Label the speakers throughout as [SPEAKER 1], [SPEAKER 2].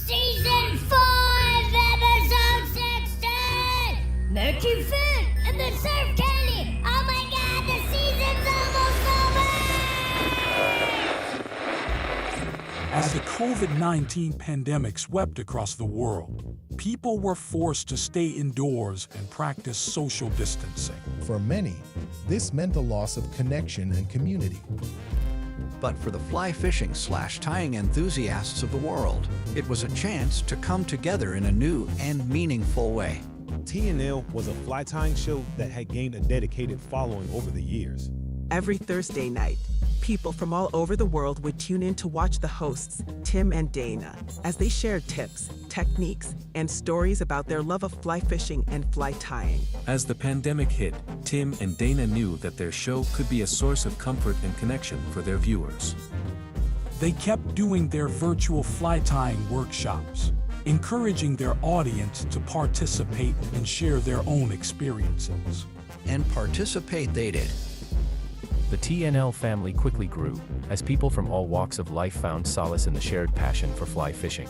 [SPEAKER 1] Season 5, Episode 16! Mickey Finn and the Surf Candy! Oh my god, the season's almost over!
[SPEAKER 2] As the COVID-19 pandemic swept across the world, people were forced to stay indoors and practice social distancing.
[SPEAKER 3] For many, this meant the loss of connection and community.
[SPEAKER 4] But for the fly fishing / tying enthusiasts of the world, it was a chance to come together in a new and meaningful way.
[SPEAKER 5] TNL was a fly tying show that had gained a dedicated following over the years.
[SPEAKER 6] Every Thursday night, people from all over the world would tune in to watch the hosts, Tim and Dana, as they shared tips, techniques, and stories about their love of fly fishing and fly tying.
[SPEAKER 7] As the pandemic hit, Tim and Dana knew that their show could be a source of comfort and connection for their viewers.
[SPEAKER 2] They kept doing their virtual fly tying workshops, encouraging their audience to participate and share their own experiences.
[SPEAKER 4] And participate they did.
[SPEAKER 7] The TNL family quickly grew, as people from all walks of life found solace in the shared passion for fly fishing.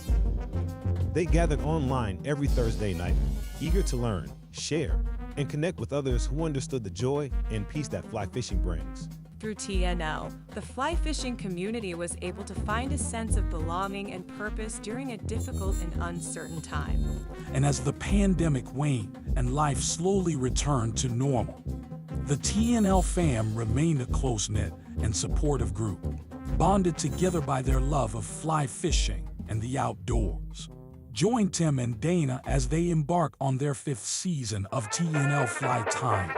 [SPEAKER 5] They gathered online every Thursday night, eager to learn, share, and connect with others who understood the joy and peace that fly fishing brings.
[SPEAKER 8] Through TNL, the fly fishing community was able to find a sense of belonging and purpose during a difficult and uncertain time.
[SPEAKER 2] And as the pandemic waned and life slowly returned to normal, the TNL fam remained a close-knit and supportive group, bonded together by their love of fly fishing and the outdoors. Join Tim and Dana as they embark on their 5th season of TNL Fly Tying.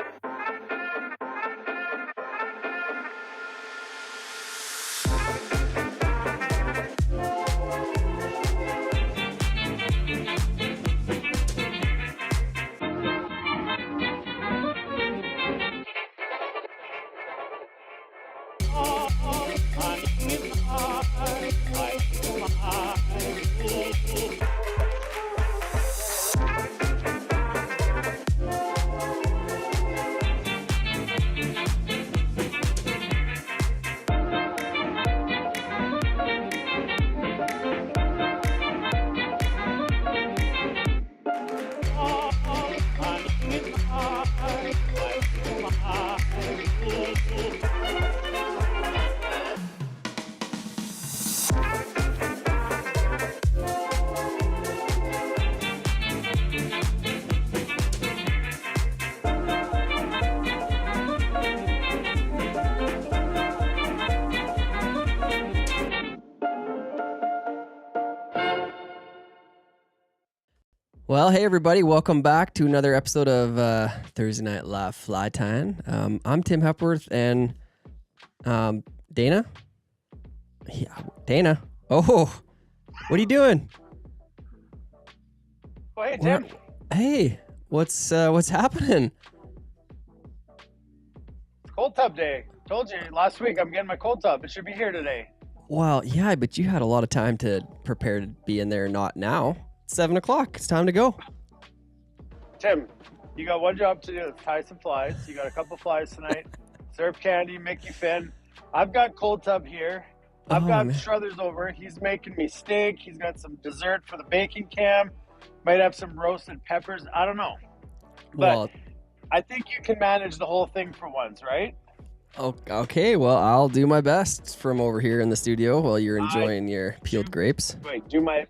[SPEAKER 9] Well, hey everybody, welcome back to another episode of Thursday Night Live Fly Tying. I'm Tim Hepworth and Dana. Yeah, Dana. Oh, what are you doing?
[SPEAKER 10] Well, hey Tim.
[SPEAKER 9] Hey, what's happening?
[SPEAKER 10] Cold tub day. Told you last week I'm getting my cold tub. It should be here today.
[SPEAKER 9] Well, yeah, but you had a lot of time to prepare to be in there. Not now. It's 7 o'clock. It's time to go.
[SPEAKER 10] Tim, you got one job to do. Tie some flies. You got a couple flies tonight. Surf Candy, Mickey Finn. I've got cold tub here. I've got Struthers over. He's making me steak. He's got some dessert for the baking cam. Might have some roasted peppers. I don't know. But I think you can manage the whole thing for once, right?
[SPEAKER 9] Okay, well, I'll do my best from over here in the studio while you're enjoying your peeled grapes.
[SPEAKER 10] Wait, do my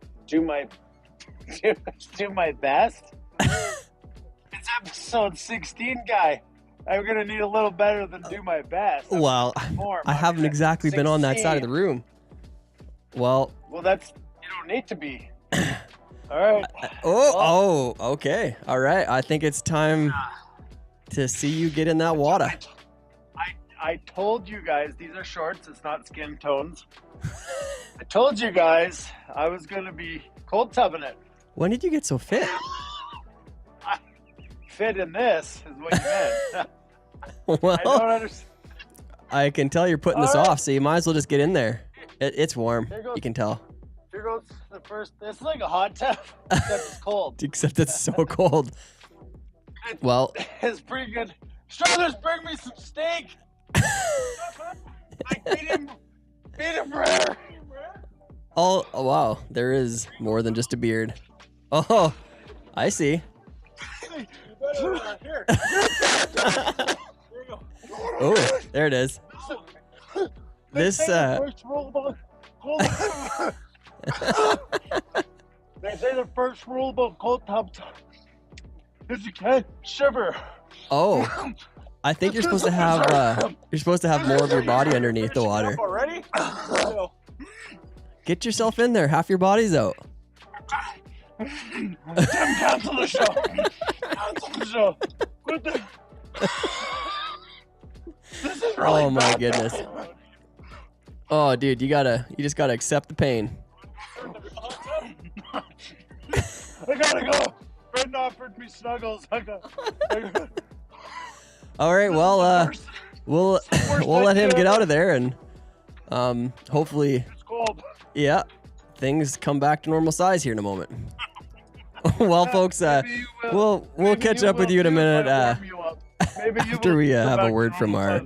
[SPEAKER 10] best. It's episode 16, guy. I'm gonna need a little better than do my best.
[SPEAKER 9] Well, I haven't exactly been on that side of the room. Well,
[SPEAKER 10] that's you don't need to be. All right.
[SPEAKER 9] Okay. All right. I think it's time to see you get in that water.
[SPEAKER 10] I told you guys these are shorts. It's not skin tones. I told you guys I was gonna be cold tubbing it.
[SPEAKER 9] When did you get so fit?
[SPEAKER 10] Fit in this is what you meant.
[SPEAKER 9] Well,
[SPEAKER 10] I don't understand.
[SPEAKER 9] I can tell you're putting this off, so you might as well just get in there. It's warm. You can tell.
[SPEAKER 10] Here goes the first. It's like a hot tub, except it's cold.
[SPEAKER 9] Except it's so cold. Well,
[SPEAKER 10] it's pretty good. Struthers, bring me some steak. Like medium rare.
[SPEAKER 9] Oh, wow. There is more than just a beard. Oh, I see.
[SPEAKER 10] Here.
[SPEAKER 9] Oh, there it is. This,
[SPEAKER 10] They say the first rule about cold tubs is you can't shiver.
[SPEAKER 9] oh, I think you're supposed to have more of your body underneath the water.
[SPEAKER 10] Already?
[SPEAKER 9] Get yourself in there. Half your body's out.
[SPEAKER 10] Tim, cancel the show. Cancel the show. Quit the... This is really
[SPEAKER 9] Oh my
[SPEAKER 10] bad.
[SPEAKER 9] goodness. Oh, dude, you just gotta accept the pain.
[SPEAKER 10] I gotta go. Brendan offered me snuggles. I gotta...
[SPEAKER 9] All right, well, we'll let him get out of there, and hopefully,
[SPEAKER 10] It's cold.
[SPEAKER 9] yeah, things come back to normal size here in a moment. Well, folks, we'll catch up with you in a minute after we have a word from our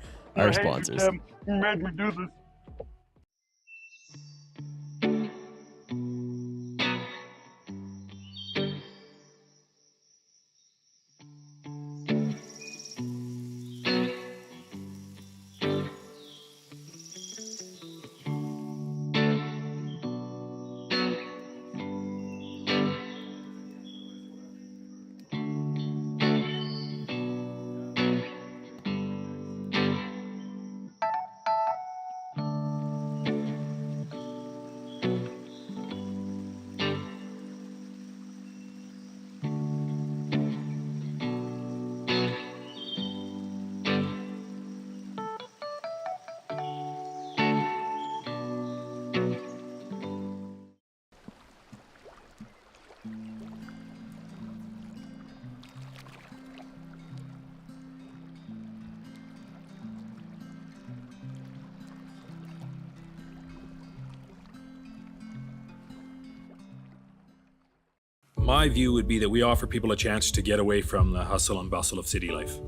[SPEAKER 9] sponsors.
[SPEAKER 10] You made me do this.
[SPEAKER 11] My view would be that we offer people a chance to get away from the hustle and bustle of city life.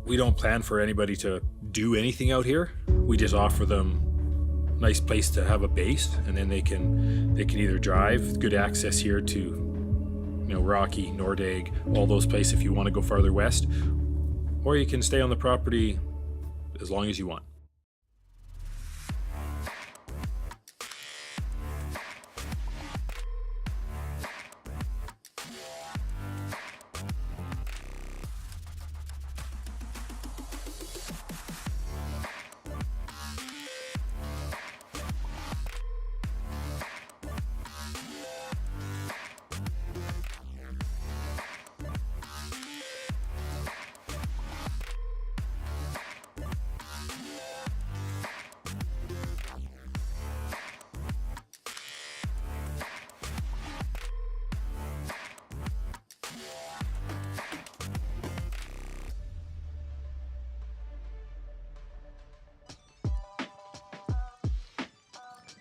[SPEAKER 11] We don't plan for anybody to do anything out here. We just offer them a nice place to have a base, and then they can either drive, good access here to Rocky, Nordegg, all those places if you want to go farther west, or you can stay on the property as long as you want.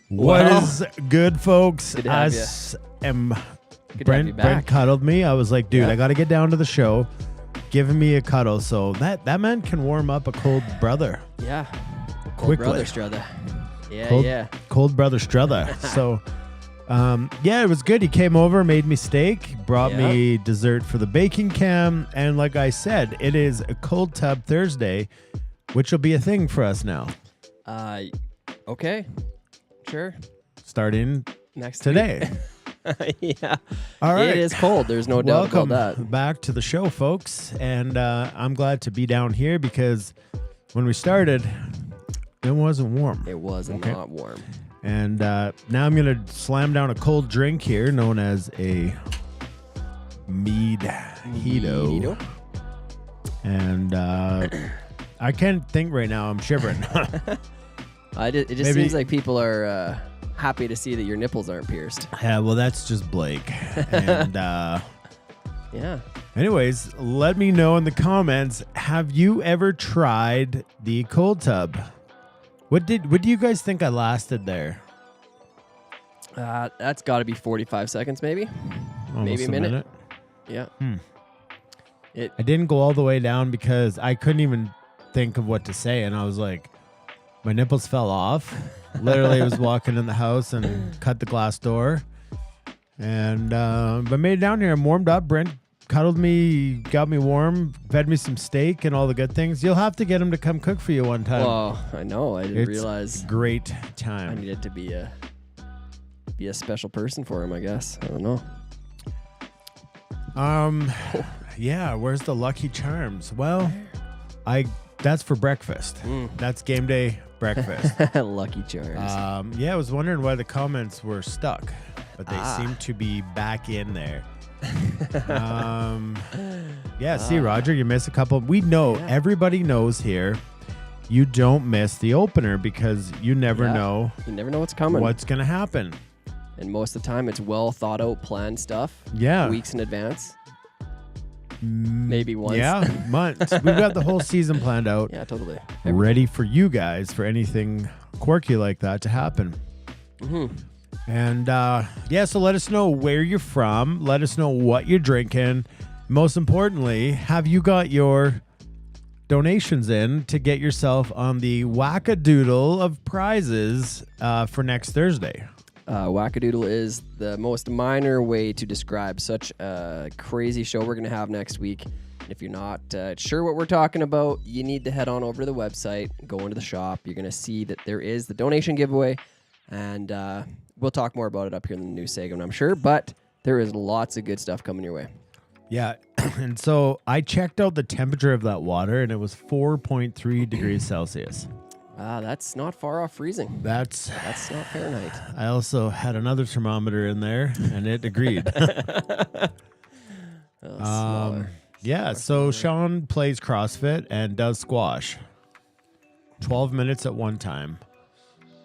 [SPEAKER 12] What is good, folks?
[SPEAKER 9] Good to have Good to have you
[SPEAKER 12] Brent
[SPEAKER 9] back.
[SPEAKER 12] cuddled me. I was like, dude,
[SPEAKER 9] Yeah.
[SPEAKER 12] I got to get down to the show. Giving me a cuddle. So that man can warm up a cold brother.
[SPEAKER 9] Yeah. Cold
[SPEAKER 12] Quickly.
[SPEAKER 9] brother Struther. Yeah,
[SPEAKER 12] Cold,
[SPEAKER 9] yeah.
[SPEAKER 12] Cold brother Struther. So, yeah, it was good. He came over, made me steak, brought me dessert for the baking cam. And like I said, it is a cold tub Thursday, which will be a thing for us now.
[SPEAKER 9] Okay. Sure.
[SPEAKER 12] Starting
[SPEAKER 9] Next
[SPEAKER 12] today.
[SPEAKER 9] week. Yeah.
[SPEAKER 12] All right.
[SPEAKER 9] It is cold. There's no doubt
[SPEAKER 12] Welcome
[SPEAKER 9] about that.
[SPEAKER 12] back to the show, folks. And I'm glad to be down here because when we started, it wasn't warm.
[SPEAKER 9] It was not warm.
[SPEAKER 12] And now I'm going to slam down a cold drink here known as a mojito. And I can't think right now. I'm shivering.
[SPEAKER 9] It just
[SPEAKER 12] Maybe-
[SPEAKER 9] seems like people are happy to see that your nipples aren't pierced.
[SPEAKER 12] Yeah, well, that's just Blake. And
[SPEAKER 9] Yeah.
[SPEAKER 12] anyways, let me know in the comments, have you ever tried the cold tub? What do you guys think I lasted there?
[SPEAKER 9] That's got to be 45 seconds, maybe.
[SPEAKER 12] Almost
[SPEAKER 9] Maybe a minute. Yeah.
[SPEAKER 12] I didn't go all the way down because I couldn't even think of what to say. And I was like, my nipples fell off. Literally, I was walking in the house and cut the glass door. And but made it down here. I'm warmed up. Brent cuddled me, got me warm, fed me some steak and all the good things. You'll have to get him to come cook for you one time.
[SPEAKER 9] Well, I know. I didn't realize.
[SPEAKER 12] Great
[SPEAKER 9] I
[SPEAKER 12] time.
[SPEAKER 9] needed to be a special person for him, I guess. I don't know.
[SPEAKER 12] Yeah, where's the Lucky Charms? Well, that's for breakfast. That's game day breakfast.
[SPEAKER 9] Lucky Charms.
[SPEAKER 12] Yeah, I was wondering why the comments were stuck, but they seem to be back in there. Yeah, see, Roger, you miss a couple. We know, everybody knows here, you don't miss the opener because you never know.
[SPEAKER 9] You never know what's coming.
[SPEAKER 12] What's going to happen.
[SPEAKER 9] And most of the time, it's well thought out, planned stuff.
[SPEAKER 12] Yeah.
[SPEAKER 9] Weeks in advance. Maybe once.
[SPEAKER 12] Yeah, months. We've got the whole season planned out.
[SPEAKER 9] Yeah, totally.
[SPEAKER 12] Ready for you guys for anything quirky like that to happen. And yeah, so let us know where you're from. Let us know what you're drinking. Most importantly, have you got your donations in to get yourself on the wackadoodle of prizes for next Thursday?
[SPEAKER 9] Wackadoodle is the most minor way to describe such a crazy show we're going to have next week. If you're not sure what we're talking about, you need to head on over to the website, go into the shop. You're going to see that there is the donation giveaway, and we'll talk more about it up here in the news segment, I'm sure, but there is lots of good stuff coming your way.
[SPEAKER 12] Yeah, and so I checked out the temperature of that water, and it was 4.3 degrees Celsius.
[SPEAKER 9] That's not far off freezing.
[SPEAKER 12] That's
[SPEAKER 9] not Fahrenheit.
[SPEAKER 12] I also had another thermometer in there, and it agreed. Yeah, so Sean plays CrossFit and does squash. 12 minutes at one time.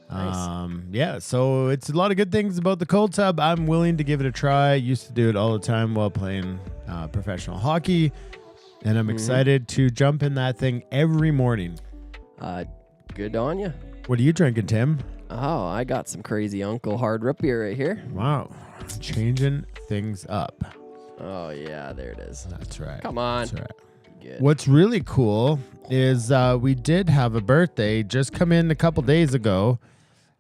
[SPEAKER 9] Nice.
[SPEAKER 12] Yeah, so it's a lot of good things about the cold tub. I'm willing to give it a try. I used to do it all the time while playing professional hockey, and I'm excited to jump in that thing every morning.
[SPEAKER 9] Good on you.
[SPEAKER 12] What are you drinking, Tim?
[SPEAKER 9] Oh, I got some crazy Uncle Hard Root beer right here.
[SPEAKER 12] Wow, changing things up.
[SPEAKER 9] Oh, yeah, there it is.
[SPEAKER 12] That's right.
[SPEAKER 9] Come on.
[SPEAKER 12] That's right.
[SPEAKER 9] Good.
[SPEAKER 12] What's really cool is we did have a birthday just come in a couple days ago,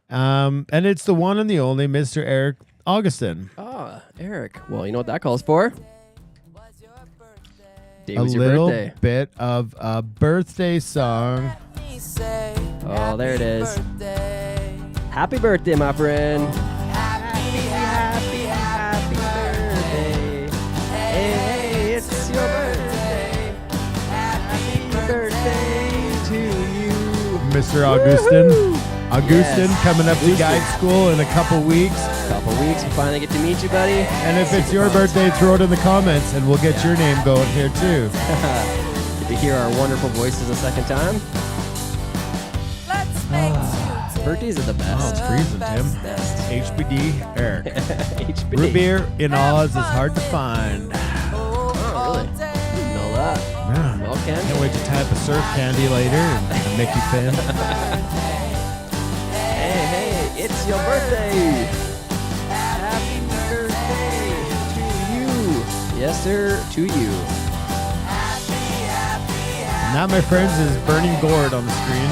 [SPEAKER 12] and it's the one and the only Mr. Eric Augustin.
[SPEAKER 9] Oh, Eric. Well, you know what that calls for? Day
[SPEAKER 12] A
[SPEAKER 9] was your
[SPEAKER 12] little
[SPEAKER 9] birthday.
[SPEAKER 12] bit of a birthday song.
[SPEAKER 9] Oh, there it is. Happy birthday, my friend. Happy birthday. Hey, it's your birthday. Happy birthday to you.
[SPEAKER 12] Mr. Augustin.
[SPEAKER 9] Woo-hoo!
[SPEAKER 12] Augustin
[SPEAKER 9] Yes.
[SPEAKER 12] coming up to guide school in a couple weeks.
[SPEAKER 9] Couple weeks, we finally get to meet you, buddy.
[SPEAKER 12] And if it's your birthday, throw it in the comments and we'll get your name going here too.
[SPEAKER 9] Get to hear our wonderful voices a second time. Birthdays are the
[SPEAKER 12] Oh,
[SPEAKER 9] best.
[SPEAKER 12] it's freezing, Tim.
[SPEAKER 9] Best.
[SPEAKER 12] HBD Eric.
[SPEAKER 9] HBD.
[SPEAKER 12] Root beer in Oz is hard to find.
[SPEAKER 9] Oh, really? Didn't know that.
[SPEAKER 12] Yeah.
[SPEAKER 9] Well, Ken.
[SPEAKER 12] Can't wait to tie up a surf candy later and Mickey Finn.
[SPEAKER 9] Hey, it's your birthday. Happy birthday to you. Yes, sir, to you.
[SPEAKER 12] And that, my friends, is Burning Gourd on the screen.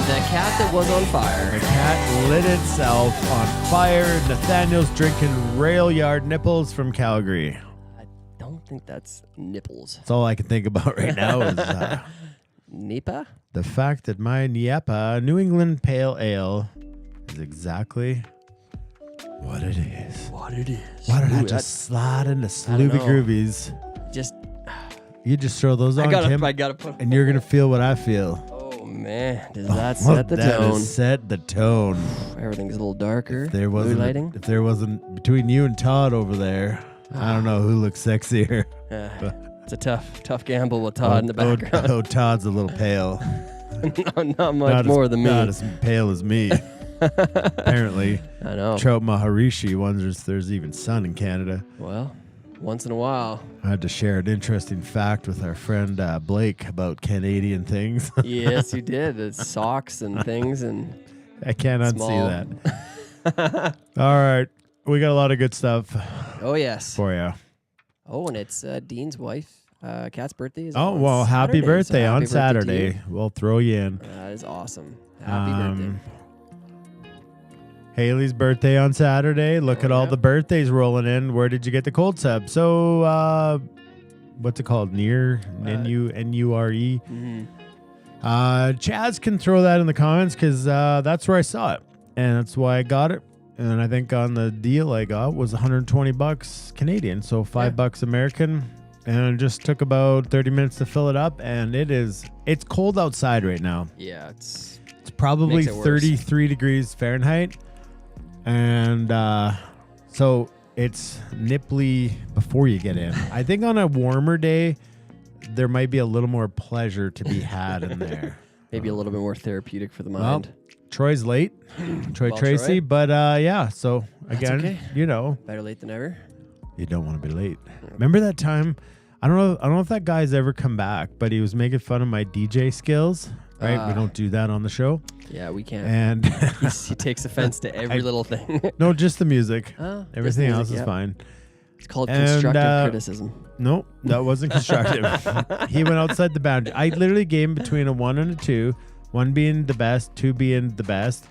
[SPEAKER 9] The cat that was on fire.
[SPEAKER 12] The cat lit itself on fire. Nathaniel's drinking rail yard nipples from Calgary.
[SPEAKER 9] I don't think that's nipples.
[SPEAKER 12] That's all I can think about right now is
[SPEAKER 9] Nipa?
[SPEAKER 12] the fact that my Niepa New England Pale Ale is exactly what it is.
[SPEAKER 9] What it is.
[SPEAKER 12] Why did I
[SPEAKER 9] Ooh,
[SPEAKER 12] just slide into
[SPEAKER 9] I don't
[SPEAKER 12] Sloopy
[SPEAKER 9] know.
[SPEAKER 12] Groovies?
[SPEAKER 9] Just,
[SPEAKER 12] You just throw those on, Tim,
[SPEAKER 9] I gotta put.
[SPEAKER 12] and you're going to feel what I feel.
[SPEAKER 9] Oh man, does that set the
[SPEAKER 12] That
[SPEAKER 9] tone?
[SPEAKER 12] has set the tone.
[SPEAKER 9] Everything's a little darker.
[SPEAKER 12] There
[SPEAKER 9] Blue
[SPEAKER 12] wasn't
[SPEAKER 9] lighting.
[SPEAKER 12] if there wasn't between you and Todd over there, I don't know who looks sexier.
[SPEAKER 9] It's a tough gamble with Todd in the background.
[SPEAKER 12] Oh, Todd's a little pale.
[SPEAKER 9] not much more than me.
[SPEAKER 12] Not as pale as me. Apparently,
[SPEAKER 9] I know.
[SPEAKER 12] Trout Maharishi wonders if there's even sun in Canada.
[SPEAKER 9] Well, once in a while.
[SPEAKER 12] I had to share an interesting fact with our friend Blake about Canadian things.
[SPEAKER 9] Yes, you did. It's socks and things and
[SPEAKER 12] I can't
[SPEAKER 9] small.
[SPEAKER 12] unsee that. All right. We got a lot of good stuff
[SPEAKER 9] Oh yes.
[SPEAKER 12] for you.
[SPEAKER 9] Oh, and it's Dean's wife, Kat's birthday. Is
[SPEAKER 12] Oh,
[SPEAKER 9] on
[SPEAKER 12] well, happy
[SPEAKER 9] Saturday, so
[SPEAKER 12] birthday
[SPEAKER 9] happy
[SPEAKER 12] on
[SPEAKER 9] birthday to you.
[SPEAKER 12] Saturday. We'll throw you in.
[SPEAKER 9] That is awesome. Happy birthday.
[SPEAKER 12] Haley's birthday on Saturday. Look at all the birthdays rolling in. Where did you get the cold sub? So, what's it called? Nure? N-U-R-E?
[SPEAKER 9] Mm-hmm.
[SPEAKER 12] Chaz can throw that in the comments because that's where I saw it. And that's why I got it. And I think on the deal I got was $120 Canadian. So $5 American. And it just took about 30 minutes to fill it up. And it's cold outside right now.
[SPEAKER 9] Yeah, it's
[SPEAKER 12] probably
[SPEAKER 9] makes it worse.
[SPEAKER 12] 33 degrees Fahrenheit. And so it's nipply before you get in. I think on a warmer day, there might be a little more pleasure to be had in there.
[SPEAKER 9] Maybe a little bit more therapeutic for the mind.
[SPEAKER 12] Troy's late. Troy Tracy.
[SPEAKER 9] Troy.
[SPEAKER 12] But yeah, so again,
[SPEAKER 9] okay. Better late than ever.
[SPEAKER 12] You don't want to be late. Remember that time? I don't know if that guy's ever come back, but he was making fun of my DJ skills. Right? We don't do that on the show.
[SPEAKER 9] Yeah, we can't.
[SPEAKER 12] And
[SPEAKER 9] he takes offense to every little thing.
[SPEAKER 12] No, just the music. Everything
[SPEAKER 9] music,
[SPEAKER 12] else is fine.
[SPEAKER 9] It's called constructive criticism.
[SPEAKER 12] No, that wasn't constructive. He went outside the boundary. I literally gave him between a 1 and a 2, 1 being the best, 2 being the best.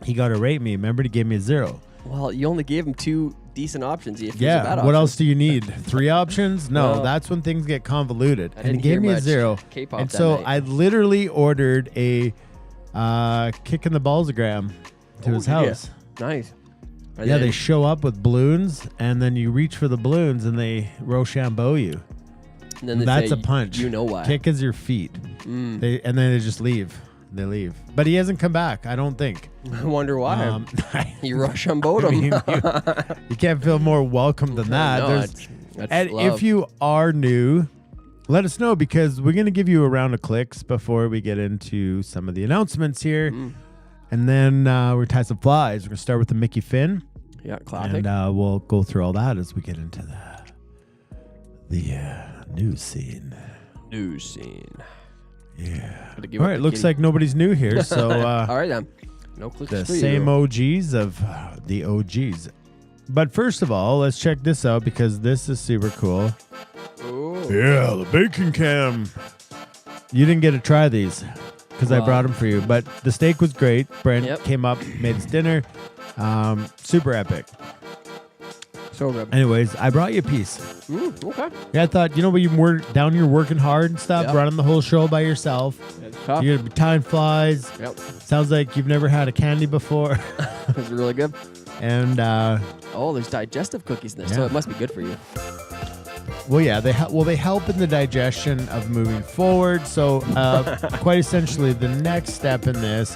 [SPEAKER 12] He got to rate me. Remember, he gave me a 0.
[SPEAKER 9] Well, you only gave him 2 decent options. If
[SPEAKER 12] yeah,
[SPEAKER 9] a bad
[SPEAKER 12] what
[SPEAKER 9] option.
[SPEAKER 12] else do you need? 3 options? No, that's when things get convoluted. And he gave me a 0.
[SPEAKER 9] K-pop
[SPEAKER 12] and
[SPEAKER 9] that
[SPEAKER 12] so
[SPEAKER 9] night.
[SPEAKER 12] I literally ordered a kick in the ballsogram to his house.
[SPEAKER 9] Nice. And
[SPEAKER 12] Yeah,
[SPEAKER 9] then-
[SPEAKER 12] they show up with balloons, and then you reach for the balloons, and they Rochambeau you.
[SPEAKER 9] and then they
[SPEAKER 12] That's
[SPEAKER 9] say,
[SPEAKER 12] a punch.
[SPEAKER 9] You know why.
[SPEAKER 12] Kick is your feet. And then they just leave. They leave. But he hasn't come back, I don't think.
[SPEAKER 9] I wonder why. You rush on
[SPEAKER 12] I
[SPEAKER 9] boat
[SPEAKER 12] mean,
[SPEAKER 9] him.
[SPEAKER 12] you can't feel more welcome than that.
[SPEAKER 9] No,
[SPEAKER 12] There's-
[SPEAKER 9] that's
[SPEAKER 12] and
[SPEAKER 9] love.
[SPEAKER 12] if you are new, let us know because we're going to give you a round of clicks before we get into some of the announcements here. And then we're tie some flies. We're going to start with the Mickey Finn.
[SPEAKER 9] Yeah, classic.
[SPEAKER 12] And we'll go through all that as we get into the news scene.
[SPEAKER 9] News scene.
[SPEAKER 12] Yeah.
[SPEAKER 9] Gotta give
[SPEAKER 12] All
[SPEAKER 9] up
[SPEAKER 12] right.
[SPEAKER 9] the
[SPEAKER 12] Looks
[SPEAKER 9] kitty.
[SPEAKER 12] like nobody's new here. So
[SPEAKER 9] All right, then. No clicks
[SPEAKER 12] the
[SPEAKER 9] for you.
[SPEAKER 12] same OGs of the OGs. But first of all, let's check this out because this is super cool.
[SPEAKER 9] Ooh.
[SPEAKER 12] Yeah, the bacon cam. You didn't get to try these because I
[SPEAKER 9] Well-
[SPEAKER 12] brought them for you. But the steak was great. Brent
[SPEAKER 9] Yep.
[SPEAKER 12] came up, made us dinner. Super epic.
[SPEAKER 9] So good.
[SPEAKER 12] Anyways, I brought you a piece.
[SPEAKER 9] Okay.
[SPEAKER 12] Yeah, I thought, when you were down here working hard and stuff,
[SPEAKER 9] Yep.
[SPEAKER 12] running the whole show by yourself.
[SPEAKER 9] It's tough.
[SPEAKER 12] You're going to be tying flies.
[SPEAKER 9] Yep.
[SPEAKER 12] Sounds like you've never had a candy before.
[SPEAKER 9] It's really good.
[SPEAKER 12] And,
[SPEAKER 9] Oh, there's digestive cookies in there, so
[SPEAKER 12] Yeah.
[SPEAKER 9] it must be good for you.
[SPEAKER 12] well, yeah, they help in the digestion of moving forward. So, quite essentially, the next step in this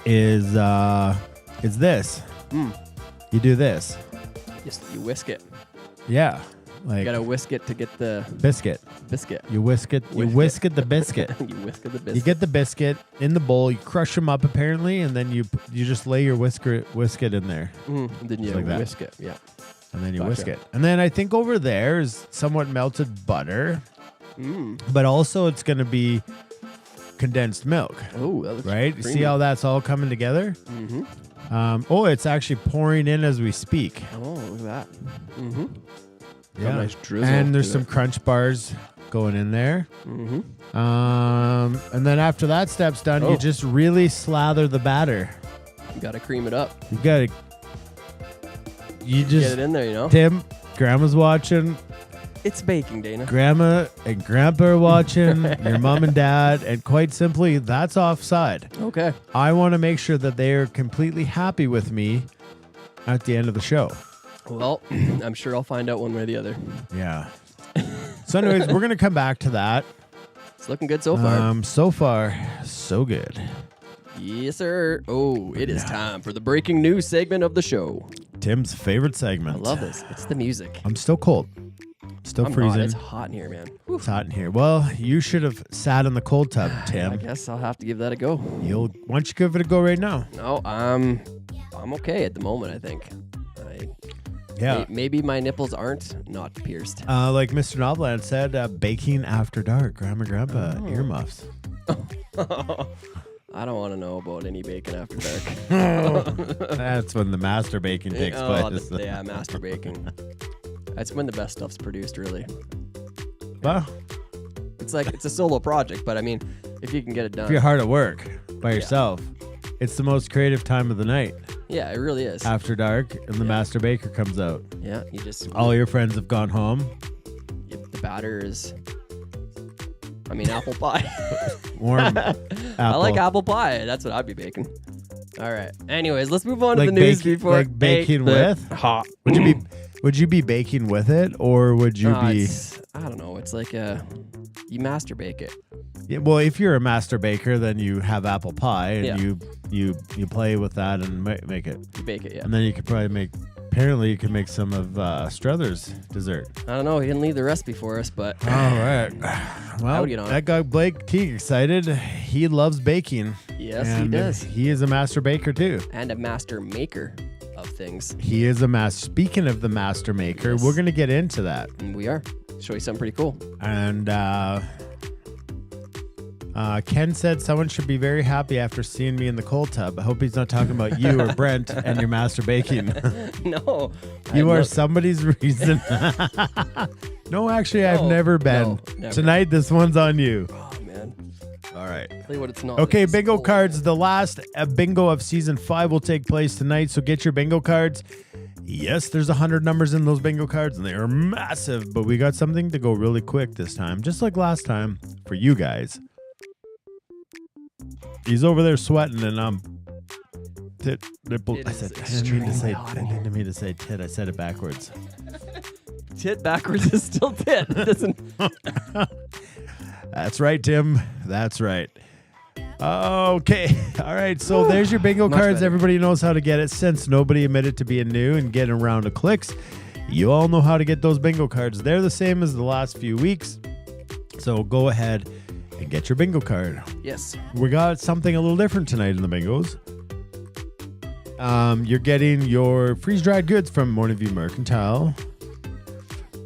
[SPEAKER 12] is this. You do this.
[SPEAKER 9] Just you whisk it.
[SPEAKER 12] Yeah.
[SPEAKER 9] You
[SPEAKER 12] Like
[SPEAKER 9] gotta whisk it to get the
[SPEAKER 12] biscuit.
[SPEAKER 9] biscuit.
[SPEAKER 12] You whisk it. You whisk it the biscuit.
[SPEAKER 9] You whisk it the biscuit.
[SPEAKER 12] You get the biscuit in the bowl. You crush them up apparently, and then you just lay your whisk it in there,
[SPEAKER 9] And then you
[SPEAKER 12] like that.
[SPEAKER 9] whisk it. Yeah.
[SPEAKER 12] and then you
[SPEAKER 9] Gotcha.
[SPEAKER 12] whisk it. And then I think over there is somewhat melted butter, but also it's going to be condensed milk,
[SPEAKER 9] Oh, that looks
[SPEAKER 12] right?
[SPEAKER 9] creamy.
[SPEAKER 12] See how that's all coming together? It's actually pouring in as we speak.
[SPEAKER 9] Oh, look at that. Mm-hmm.
[SPEAKER 12] Yeah.
[SPEAKER 9] nice drizzle
[SPEAKER 12] And there's
[SPEAKER 9] to
[SPEAKER 12] some
[SPEAKER 9] it.
[SPEAKER 12] crunch bars going in there.
[SPEAKER 9] Mm-hmm.
[SPEAKER 12] And then after that step's done,
[SPEAKER 9] Oh.
[SPEAKER 12] you just really slather the batter.
[SPEAKER 9] You gotta cream it up.
[SPEAKER 12] You got to. You
[SPEAKER 9] Get
[SPEAKER 12] just
[SPEAKER 9] it in there, you know.
[SPEAKER 12] Tim, Grandma's watching.
[SPEAKER 9] It's baking, Dana.
[SPEAKER 12] Grandma and Grandpa are watching. Your mom and dad, and quite simply, that's offside.
[SPEAKER 9] Okay.
[SPEAKER 12] I want to make sure that they are completely happy with me at the end of the show.
[SPEAKER 9] Well, I'm sure I'll find out one way or the other.
[SPEAKER 12] Yeah. So, anyways, we're gonna come back to that.
[SPEAKER 9] It's looking good so far.
[SPEAKER 12] So far, so good.
[SPEAKER 9] Yes, sir. Oh, it is time for the breaking news segment of the show.
[SPEAKER 12] Tim's favorite segment.
[SPEAKER 9] I love this. It's the music.
[SPEAKER 12] I'm still cold. Still
[SPEAKER 9] I'm
[SPEAKER 12] freezing.
[SPEAKER 9] not. It's hot in here, man. Whew.
[SPEAKER 12] It's hot in here. Well, you should have sat in the cold tub, Tim.
[SPEAKER 9] I guess I'll have to give that a go.
[SPEAKER 12] Why don't you give it a go right now?
[SPEAKER 9] No, I'm okay at the moment, I think. Maybe my nipples aren't not pierced.
[SPEAKER 12] Like Mr. Novland said, baking after dark. Grandma, Grandpa, earmuffs.
[SPEAKER 9] I don't want to know about any bacon after dark.
[SPEAKER 12] That's when the master baking takes place.
[SPEAKER 9] Yeah, master baking. That's when the best stuff's produced, really.
[SPEAKER 12] Well,
[SPEAKER 9] It's like it's a solo project, but I mean, if you can get it done.
[SPEAKER 12] if you're hard at work by yourself, it's the most creative time of the night.
[SPEAKER 9] Yeah, it really is.
[SPEAKER 12] After dark, and the Master Baker comes out.
[SPEAKER 9] Yeah, you just
[SPEAKER 12] All your friends have gone home.
[SPEAKER 9] the batter is. I mean, apple pie.
[SPEAKER 12] Warm
[SPEAKER 9] I like apple pie. That's what I'd be baking. All right. Anyways, let's move on to
[SPEAKER 12] Like
[SPEAKER 9] the news
[SPEAKER 12] baking-
[SPEAKER 9] before
[SPEAKER 12] like baking with?
[SPEAKER 9] hot.
[SPEAKER 12] Would you be baking with it, or would you be?
[SPEAKER 9] I don't know. It's like you master bake it.
[SPEAKER 12] Yeah, well, if you're a master baker, then you have apple pie, and
[SPEAKER 9] Yeah.
[SPEAKER 12] you play with that and make it.
[SPEAKER 9] You bake it, yeah.
[SPEAKER 12] And then you could probably make. Apparently, you can make some of Struthers dessert.
[SPEAKER 9] I don't know. He didn't leave the recipe for us, but
[SPEAKER 12] All right. Well,
[SPEAKER 9] would get on it.
[SPEAKER 12] that got Blake Teague excited. He loves baking.
[SPEAKER 9] yes, he
[SPEAKER 12] and
[SPEAKER 9] does.
[SPEAKER 12] He is a master baker too.
[SPEAKER 9] And a master maker of things.
[SPEAKER 12] He is a master. Speaking of the master maker,
[SPEAKER 9] Yes.
[SPEAKER 12] we're going to get into that.
[SPEAKER 9] And we are. Show you something pretty cool.
[SPEAKER 12] And Ken said someone should be very happy after seeing me in the cold tub. I hope he's not talking about you or Brent and your master baking.
[SPEAKER 9] No.
[SPEAKER 12] You are somebody's reason. No, actually, I've never been.
[SPEAKER 9] never.
[SPEAKER 12] Tonight, this one's on you.
[SPEAKER 9] Oh, man.
[SPEAKER 12] All right.
[SPEAKER 9] Tell you what it's not.
[SPEAKER 12] Okay,
[SPEAKER 9] It's
[SPEAKER 12] bingo
[SPEAKER 9] cold.
[SPEAKER 12] cards. The last bingo of season 5 will take place tonight, so get your bingo cards. Yes, there's 100 numbers in those bingo cards, and they are massive, but we got something to go really quick this time, just like last time for you guys. He's over there sweating, and nipple.
[SPEAKER 9] It
[SPEAKER 12] I
[SPEAKER 9] is
[SPEAKER 12] said I didn't mean to say
[SPEAKER 9] extremely
[SPEAKER 12] tit. I said it backwards.
[SPEAKER 9] Tit backwards is still tit. It doesn't.
[SPEAKER 12] That's right, Tim. That's right. Okay. All right. So there's your bingo
[SPEAKER 9] Much
[SPEAKER 12] cards.
[SPEAKER 9] better.
[SPEAKER 12] Everybody knows how to get it. Since nobody admitted to being new and getting around to clicks, you all know how to get those bingo cards. They're the same as the last few weeks. So go ahead and get your bingo card.
[SPEAKER 9] Yes.
[SPEAKER 12] We got something a little different tonight in the bingos. You're getting your freeze-dried goods from Morning View Mercantile,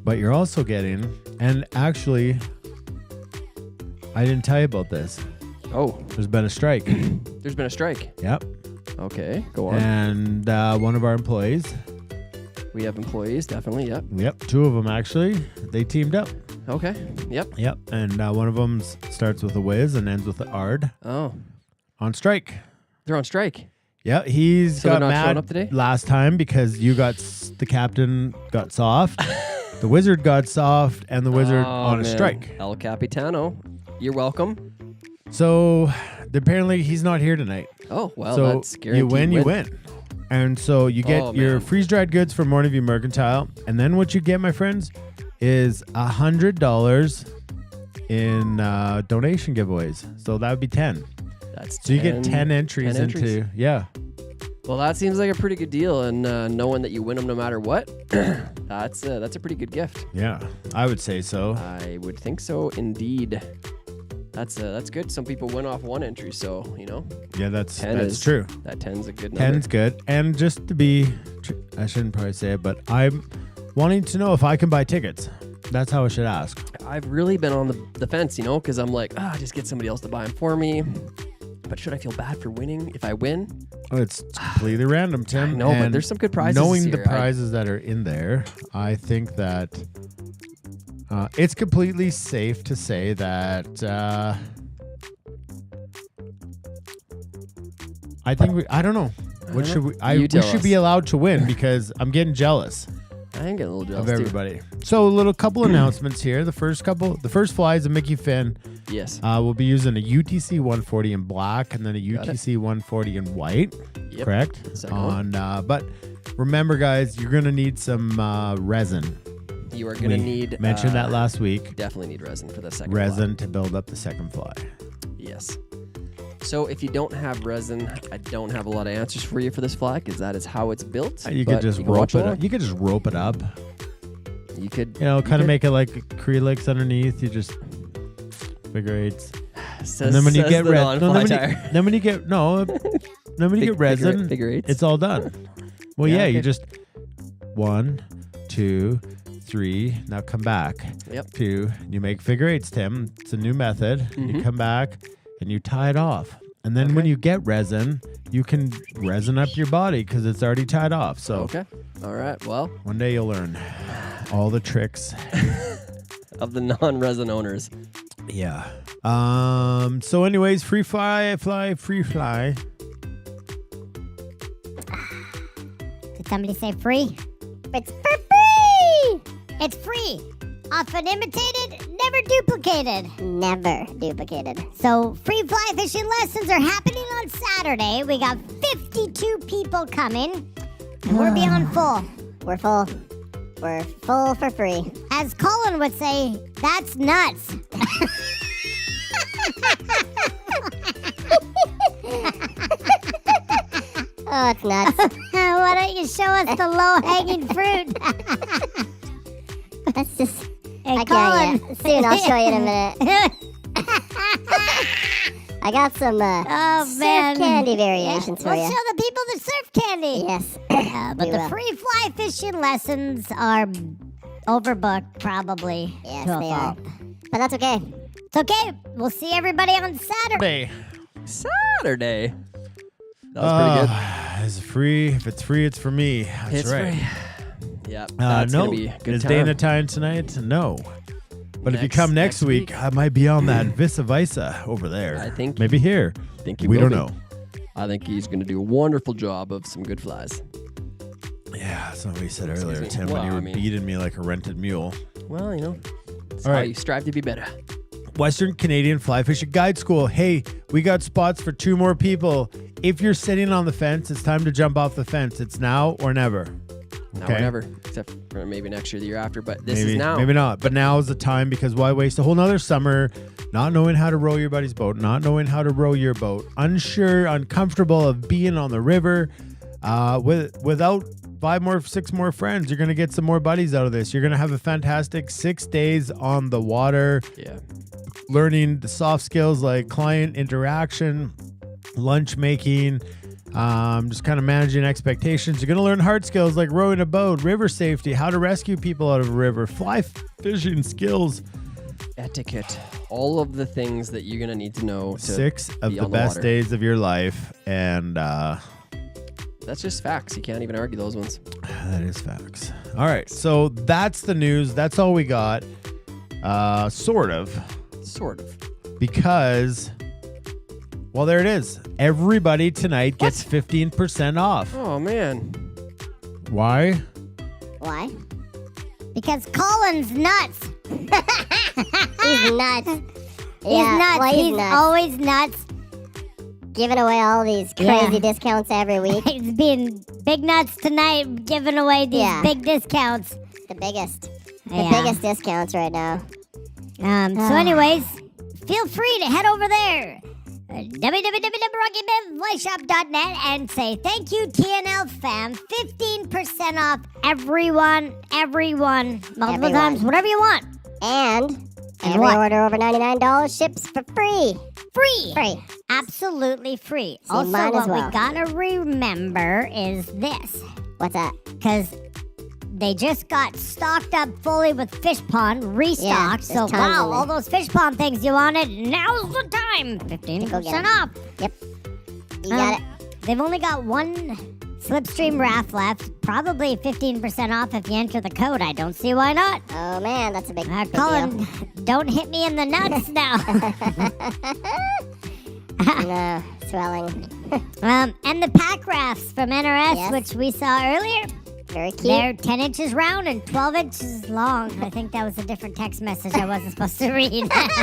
[SPEAKER 12] but you're also getting, and actually, I didn't tell you about this.
[SPEAKER 9] Oh,
[SPEAKER 12] There's been a strike.
[SPEAKER 9] there's been a strike.
[SPEAKER 12] Yep.
[SPEAKER 9] Okay, go on.
[SPEAKER 12] And one of our employees,
[SPEAKER 9] We have employees, definitely. Yep.
[SPEAKER 12] 2 of them actually, they teamed up.
[SPEAKER 9] Okay. Yep.
[SPEAKER 12] Yep. And one of them starts with a whiz and ends with an ard
[SPEAKER 9] Oh,
[SPEAKER 12] on strike.
[SPEAKER 9] they're on strike.
[SPEAKER 12] Yeah, he's
[SPEAKER 9] So they're
[SPEAKER 12] got
[SPEAKER 9] not showing
[SPEAKER 12] mad
[SPEAKER 9] up today?
[SPEAKER 12] last time because you got the captain got soft, the wizard got soft, and the wizard
[SPEAKER 9] Oh,
[SPEAKER 12] on a
[SPEAKER 9] man.
[SPEAKER 12] strike.
[SPEAKER 9] El Capitano, you're welcome.
[SPEAKER 12] So apparently he's not here tonight.
[SPEAKER 9] Oh, well,
[SPEAKER 12] so
[SPEAKER 9] that's guaranteed
[SPEAKER 12] you win. And so you get
[SPEAKER 9] Oh,
[SPEAKER 12] your
[SPEAKER 9] man.
[SPEAKER 12] freeze-dried goods from Morning View Mercantile, and then what you get, my friends, is $100 in donation giveaways. So that would be 10.
[SPEAKER 9] That's
[SPEAKER 12] So you get 10 entries
[SPEAKER 9] 10 entries.
[SPEAKER 12] into
[SPEAKER 9] Well, that seems like a pretty good deal, and knowing that you win them no matter what, that's a pretty good gift.
[SPEAKER 12] Yeah, I would say so.
[SPEAKER 9] I would think so, indeed. That's good. Some people win off one entry, so
[SPEAKER 12] Yeah, that's
[SPEAKER 9] 10 is
[SPEAKER 12] true.
[SPEAKER 9] That 10's a good number.
[SPEAKER 12] 10's good. And just to be, I shouldn't probably say it, but I'm wanting to know if I can buy tickets. That's how I should ask.
[SPEAKER 9] I've really been on the fence, because I'm like, just get somebody else to buy them for me. But should I feel bad for winning if I win?
[SPEAKER 12] Oh, it's completely random, Tim.
[SPEAKER 9] No, but
[SPEAKER 12] And
[SPEAKER 9] there's some good prizes
[SPEAKER 12] Knowing
[SPEAKER 9] this
[SPEAKER 12] the
[SPEAKER 9] year.
[SPEAKER 12] prizes that are in there, I think that it's completely safe to say that I think I don't know. What should we?
[SPEAKER 9] You
[SPEAKER 12] We
[SPEAKER 9] tell
[SPEAKER 12] should
[SPEAKER 9] us.
[SPEAKER 12] be allowed to win because I'm getting jealous
[SPEAKER 9] I am getting a little jealous
[SPEAKER 12] of
[SPEAKER 9] too.
[SPEAKER 12] everybody. So a little couple announcements here. The first fly is a Mickey Finn.
[SPEAKER 9] Yes.
[SPEAKER 12] We'll be using a UTC 140 in black and then a
[SPEAKER 9] Got it.
[SPEAKER 12] UTC 140 in white.
[SPEAKER 9] Yep.
[SPEAKER 12] Correct.
[SPEAKER 9] Second one.
[SPEAKER 12] But remember, guys, you're gonna need some resin.
[SPEAKER 9] You are going to
[SPEAKER 12] We
[SPEAKER 9] need...
[SPEAKER 12] mentioned that last week.
[SPEAKER 9] Definitely need resin for the second
[SPEAKER 12] Resin to build up the second fly.
[SPEAKER 9] fly. Yes. So if you don't have resin, I don't have a lot of answers for you for this fly because that is how it's built.
[SPEAKER 12] You could
[SPEAKER 9] but
[SPEAKER 12] just
[SPEAKER 9] you can
[SPEAKER 12] rope
[SPEAKER 9] watch
[SPEAKER 12] it
[SPEAKER 9] along.
[SPEAKER 12] up. You could just rope it up.
[SPEAKER 9] You could...
[SPEAKER 12] Kind of make it like acrylics underneath. You just figure eights.
[SPEAKER 9] Says,
[SPEAKER 12] And then when you
[SPEAKER 9] says
[SPEAKER 12] get
[SPEAKER 9] the
[SPEAKER 12] resin,
[SPEAKER 9] non-fly tire.
[SPEAKER 12] then when you get resin,
[SPEAKER 9] figure eights?
[SPEAKER 12] it's all done. Well,
[SPEAKER 9] Yeah,
[SPEAKER 12] yeah,
[SPEAKER 9] okay.
[SPEAKER 12] you just 1, 2, 3. Now come back.
[SPEAKER 9] Yep.
[SPEAKER 12] 2. You make figure eights, Tim. It's a new method. You
[SPEAKER 9] Mhm.
[SPEAKER 12] come back and you tie it off. And then when you get resin, you can resin up your body because it's already tied off. So
[SPEAKER 9] Okay. All right. Well,
[SPEAKER 12] one day you'll learn. all the tricks
[SPEAKER 9] of the non-resident owners.
[SPEAKER 12] Yeah. So anyways, free fly.
[SPEAKER 1] Did somebody say free? It's for free! It's free. Often imitated, never duplicated. Never duplicated. So free fly fishing lessons are happening on Saturday. We got 52 people coming. And we're beyond full. We're full. We're full for free. As Colin would say, that's nuts. Oh, it's nuts. Why don't you show us the low-hanging fruit? Let's just... Hey, Colin. Soon, I'll show you in a minute. I got some surf candy variations for you. We'll show the people the surf candy. Yes. But the free fly fishing lessons are overbooked, probably. Yes, they are. But that's okay. It's okay. We'll see everybody on Saturday.
[SPEAKER 9] Saturday. That was pretty good.
[SPEAKER 12] Is it free? If it's free, it's for me. That's
[SPEAKER 9] It's
[SPEAKER 12] right.
[SPEAKER 9] free. Yeah. That's
[SPEAKER 12] no.
[SPEAKER 9] gonna be a good
[SPEAKER 12] Is
[SPEAKER 9] time.
[SPEAKER 12] Dana tying tonight? No. But if you come next week, I might be on that Visa Visa over there.
[SPEAKER 9] I think
[SPEAKER 12] maybe here.
[SPEAKER 9] I think he
[SPEAKER 12] we
[SPEAKER 9] will
[SPEAKER 12] don't
[SPEAKER 9] be.
[SPEAKER 12] know.
[SPEAKER 9] I think he's going to do a wonderful job of some good flies.
[SPEAKER 12] Yeah, that's what we said earlier,
[SPEAKER 9] me.
[SPEAKER 12] Tim,
[SPEAKER 9] Well,
[SPEAKER 12] when you were
[SPEAKER 9] I mean-
[SPEAKER 12] beating me like a rented mule.
[SPEAKER 9] Well, you know, it's
[SPEAKER 12] All
[SPEAKER 9] how
[SPEAKER 12] right.
[SPEAKER 9] you strive to be better.
[SPEAKER 12] Western Canadian Fly Fishing Guide School. Hey, we got spots for 2 more people. If you're sitting on the fence, it's time to jump off the fence. It's now or never.
[SPEAKER 9] Now
[SPEAKER 12] Okay.
[SPEAKER 9] or never, except for maybe next year, the year after. But this
[SPEAKER 12] Maybe,
[SPEAKER 9] is now.
[SPEAKER 12] Maybe not. But now is the time, because why waste a whole nother summer not knowing how to row your buddy's boat, not knowing how to row your boat, unsure, uncomfortable of being on the river, without 6 more friends. You're going to get some more buddies out of this. You're going to have a fantastic 6 days on the water.
[SPEAKER 9] Yeah.
[SPEAKER 12] Learning the soft skills like client interaction, lunch making, just kind of managing expectations. You're going to learn hard skills like rowing a boat, river safety, how to rescue people out of a river, fly fishing skills.
[SPEAKER 9] Etiquette. All of the things that you're going to need to know. To
[SPEAKER 12] 6 of
[SPEAKER 9] be
[SPEAKER 12] the
[SPEAKER 9] on
[SPEAKER 12] best
[SPEAKER 9] water.
[SPEAKER 12] days of your life. And
[SPEAKER 9] That's just facts. You can't even argue those ones.
[SPEAKER 12] that is facts. All right. So that's the news. That's all we got. Sort of.
[SPEAKER 9] Sort of.
[SPEAKER 12] Because, well, there it is. Everybody tonight gets 15% off.
[SPEAKER 9] Oh, man.
[SPEAKER 12] Why?
[SPEAKER 1] Why? Because Colin's nuts. He's nuts. He's nuts.
[SPEAKER 13] well,
[SPEAKER 1] he's
[SPEAKER 13] nuts.
[SPEAKER 1] always nuts.
[SPEAKER 13] Giving away all these crazy discounts every week.
[SPEAKER 1] He's being big nuts tonight, giving away these big discounts.
[SPEAKER 13] The biggest. The
[SPEAKER 1] Yeah.
[SPEAKER 13] biggest discounts right now.
[SPEAKER 1] So anyways, feel free to head over there. www.rockybevflyshop.net and say thank you TNL fam. 15% off everyone, multiple times, whatever you want.
[SPEAKER 13] And every
[SPEAKER 1] what?
[SPEAKER 13] order over $99 ships for free.
[SPEAKER 1] Free. Absolutely free.
[SPEAKER 13] So you
[SPEAKER 1] Also,
[SPEAKER 13] might
[SPEAKER 1] what
[SPEAKER 13] as well.
[SPEAKER 1] we gotta remember is this.
[SPEAKER 13] What's that?
[SPEAKER 1] Because they just got stocked up fully with fish pond, restocked.
[SPEAKER 13] there's
[SPEAKER 1] So,
[SPEAKER 13] tons
[SPEAKER 1] wow,
[SPEAKER 13] in there.
[SPEAKER 1] all those fish pond things you wanted, now's the time. 15% off.
[SPEAKER 13] Yep. You got it.
[SPEAKER 1] They've only got one Slipstream raft left. Probably 15% off if you enter the code. I don't see why not.
[SPEAKER 13] Oh, man, that's a big deal.
[SPEAKER 1] Colin, don't hit me in the nuts now.
[SPEAKER 13] No, swelling.
[SPEAKER 1] And the pack rafts from NRS,
[SPEAKER 13] Yes.
[SPEAKER 1] which we saw earlier.
[SPEAKER 13] Very cute.
[SPEAKER 1] They're 10 inches round and 12 inches long. I think that was a different text message I wasn't supposed to read.
[SPEAKER 13] Definitely.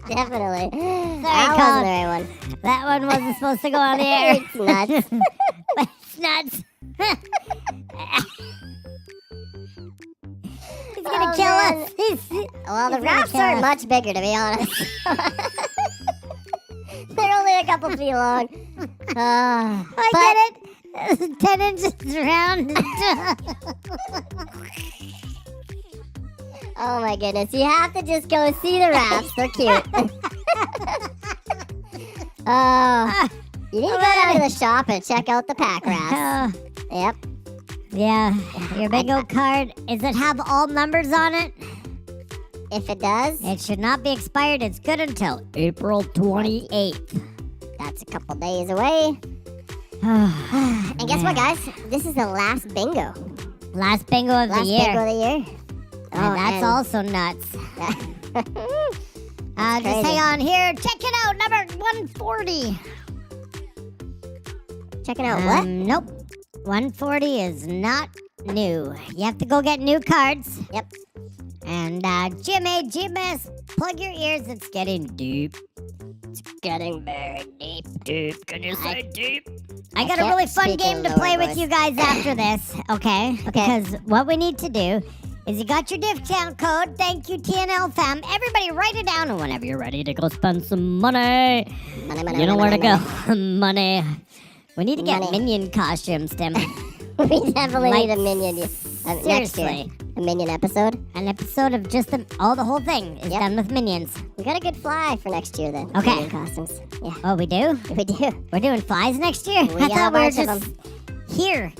[SPEAKER 1] Sorry,
[SPEAKER 13] That
[SPEAKER 1] Colin.
[SPEAKER 13] wasn't the right one.
[SPEAKER 1] That one wasn't supposed to go on the air.
[SPEAKER 13] It's nuts.
[SPEAKER 1] But it's nuts. He's gonna
[SPEAKER 13] Oh,
[SPEAKER 1] kill
[SPEAKER 13] man.
[SPEAKER 1] us.
[SPEAKER 13] Well, the
[SPEAKER 1] He's gonna
[SPEAKER 13] rafts
[SPEAKER 1] kill
[SPEAKER 13] aren't
[SPEAKER 1] us.
[SPEAKER 13] much bigger, to be honest. They're only a couple feet long.
[SPEAKER 1] I get it. 10 inches round.
[SPEAKER 13] Oh my goodness. You have to just go see the rafts. They're cute. You need to go down to the shop and check out the pack rafts. Yep.
[SPEAKER 1] Yeah, your bingo card. Does it have all numbers on it?
[SPEAKER 13] If it does,
[SPEAKER 1] It should not be expired. It's good until April 28th.
[SPEAKER 13] that's a couple days away. And guess what, guys? This is the last bingo.
[SPEAKER 1] Last bingo of the year.
[SPEAKER 13] Bingo of the year.
[SPEAKER 1] And that's also nuts. Just hang on here. Check it out. Number 140.
[SPEAKER 13] Checking out what?
[SPEAKER 1] Nope. 140 is not new. You have to go get new cards.
[SPEAKER 13] Yep.
[SPEAKER 1] And GMS, plug your ears. It's getting deep.
[SPEAKER 13] It's getting very deep.
[SPEAKER 1] Deep. Can you say deep? I
[SPEAKER 13] I
[SPEAKER 1] got a
[SPEAKER 13] can't
[SPEAKER 1] really fun
[SPEAKER 13] speak
[SPEAKER 1] game
[SPEAKER 13] in
[SPEAKER 1] to
[SPEAKER 13] lower
[SPEAKER 1] play with
[SPEAKER 13] voice.
[SPEAKER 1] you guys after this, okay?
[SPEAKER 13] Okay.
[SPEAKER 1] Because what we need to do is you got your discount code. Thank you, TNL fam. Everybody write it down, and whenever you're ready to go spend some money,
[SPEAKER 13] Money,
[SPEAKER 1] you know where to
[SPEAKER 13] money.
[SPEAKER 1] go. Money. We need to get
[SPEAKER 13] Money.
[SPEAKER 1] Minion costumes, Tim.
[SPEAKER 13] We definitely
[SPEAKER 1] Like,
[SPEAKER 13] need a Minion next year.
[SPEAKER 1] seriously.
[SPEAKER 13] A Minion episode.
[SPEAKER 1] An episode of just the whole thing is
[SPEAKER 13] Yep.
[SPEAKER 1] done with Minions.
[SPEAKER 13] We got a good fly for next year then.
[SPEAKER 1] Okay.
[SPEAKER 13] Minion costumes. Yeah.
[SPEAKER 1] Oh, we do?
[SPEAKER 13] We do.
[SPEAKER 1] We're doing flies next year?
[SPEAKER 13] We
[SPEAKER 1] I
[SPEAKER 13] got a
[SPEAKER 1] thought we were
[SPEAKER 13] bunch of
[SPEAKER 1] just here,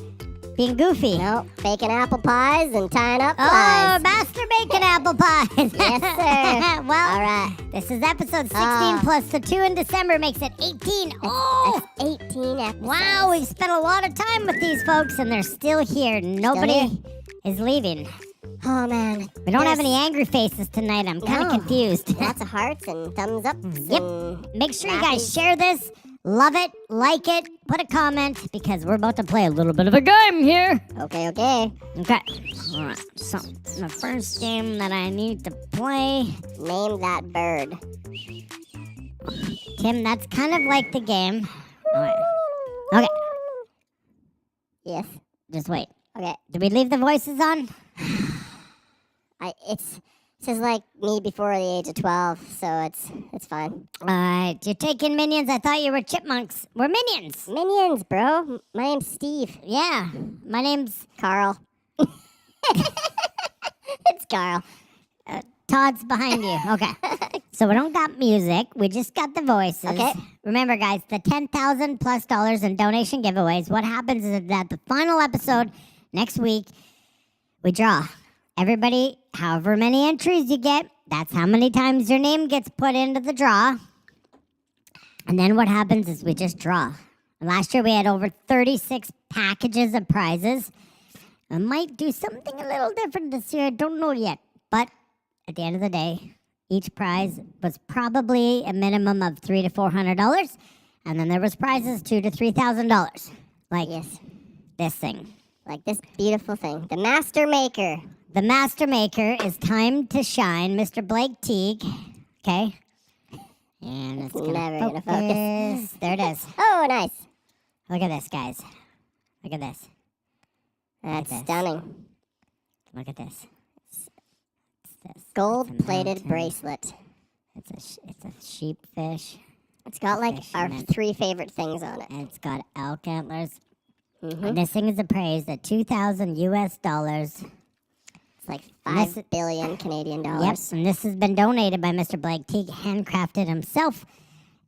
[SPEAKER 1] being goofy.
[SPEAKER 13] No, baking apple pies and tying up
[SPEAKER 1] Oh,
[SPEAKER 13] flies.
[SPEAKER 1] master bacon apple pies.
[SPEAKER 13] Yes, sir.
[SPEAKER 1] Well,
[SPEAKER 13] All right.
[SPEAKER 1] this is episode 16
[SPEAKER 13] Ah.
[SPEAKER 1] plus the 2 in December makes it 18. Oh,
[SPEAKER 13] That's 18 episodes.
[SPEAKER 1] wow. We've spent a lot of time with these folks, and they're still here. Nobody is leaving.
[SPEAKER 13] Oh, man.
[SPEAKER 1] We don't have
[SPEAKER 13] There's
[SPEAKER 1] any angry faces tonight. I'm kind of
[SPEAKER 13] No.
[SPEAKER 1] confused.
[SPEAKER 13] Lots of hearts and thumbs up.
[SPEAKER 1] Yep. Make sure you guys share this. Love it, like it, put a comment, because we're about to play a little bit of a game here.
[SPEAKER 13] Okay, okay.
[SPEAKER 1] Okay. All right. So, the first game that I need to play,
[SPEAKER 13] Name that bird.
[SPEAKER 1] Tim, that's kind of like the game. All right. Okay,
[SPEAKER 13] Yes.
[SPEAKER 1] just wait.
[SPEAKER 13] Okay.
[SPEAKER 1] Did we leave the voices on?
[SPEAKER 13] This is like me before the age of 12, so it's fine.
[SPEAKER 1] All right. You're taking Minions. I thought you were chipmunks. We're Minions.
[SPEAKER 13] Minions, bro. My name's Steve.
[SPEAKER 1] Yeah. My name's
[SPEAKER 13] Carl. It's Carl.
[SPEAKER 1] Todd's behind you. Okay. So we don't got music. We just got the voices.
[SPEAKER 13] Okay.
[SPEAKER 1] Remember, guys, the $10,000+ in donation giveaways. What happens is that the final episode next week, we draw. Everybody, however many entries you get, that's how many times your name gets put into the draw. And then what happens is we just draw. Last year we had over 36 packages of prizes. I might do something a little different this year. I don't know yet. But at the end of the day, each prize was probably a minimum of $300 to $400. And then there was prizes $2,000 to $3,000. Like
[SPEAKER 13] Yes.
[SPEAKER 1] this thing.
[SPEAKER 13] Like this beautiful thing. The Master Maker.
[SPEAKER 1] The Master Maker is time to shine, Mr. Blake Teague. Okay? And it's gonna
[SPEAKER 13] Never gonna
[SPEAKER 1] focus. There it is.
[SPEAKER 13] Oh, nice.
[SPEAKER 1] Look at this, guys. Look at this.
[SPEAKER 13] That's
[SPEAKER 1] this.
[SPEAKER 13] stunning.
[SPEAKER 1] Look at this. It's this.
[SPEAKER 13] Gold-plated
[SPEAKER 1] mountain.
[SPEAKER 13] bracelet.
[SPEAKER 1] It's a sheep fish.
[SPEAKER 13] It's got like our
[SPEAKER 1] Fisherman.
[SPEAKER 13] 3 favorite things on it.
[SPEAKER 1] And it's got elk antlers.
[SPEAKER 13] Mm-hmm.
[SPEAKER 1] And this thing is appraised at $2,000 US.
[SPEAKER 13] It's like
[SPEAKER 1] And this-
[SPEAKER 13] 5 billion Canadian
[SPEAKER 1] Yep,
[SPEAKER 13] dollars.
[SPEAKER 1] and this has been donated by Mr. Blake Teague, handcrafted himself.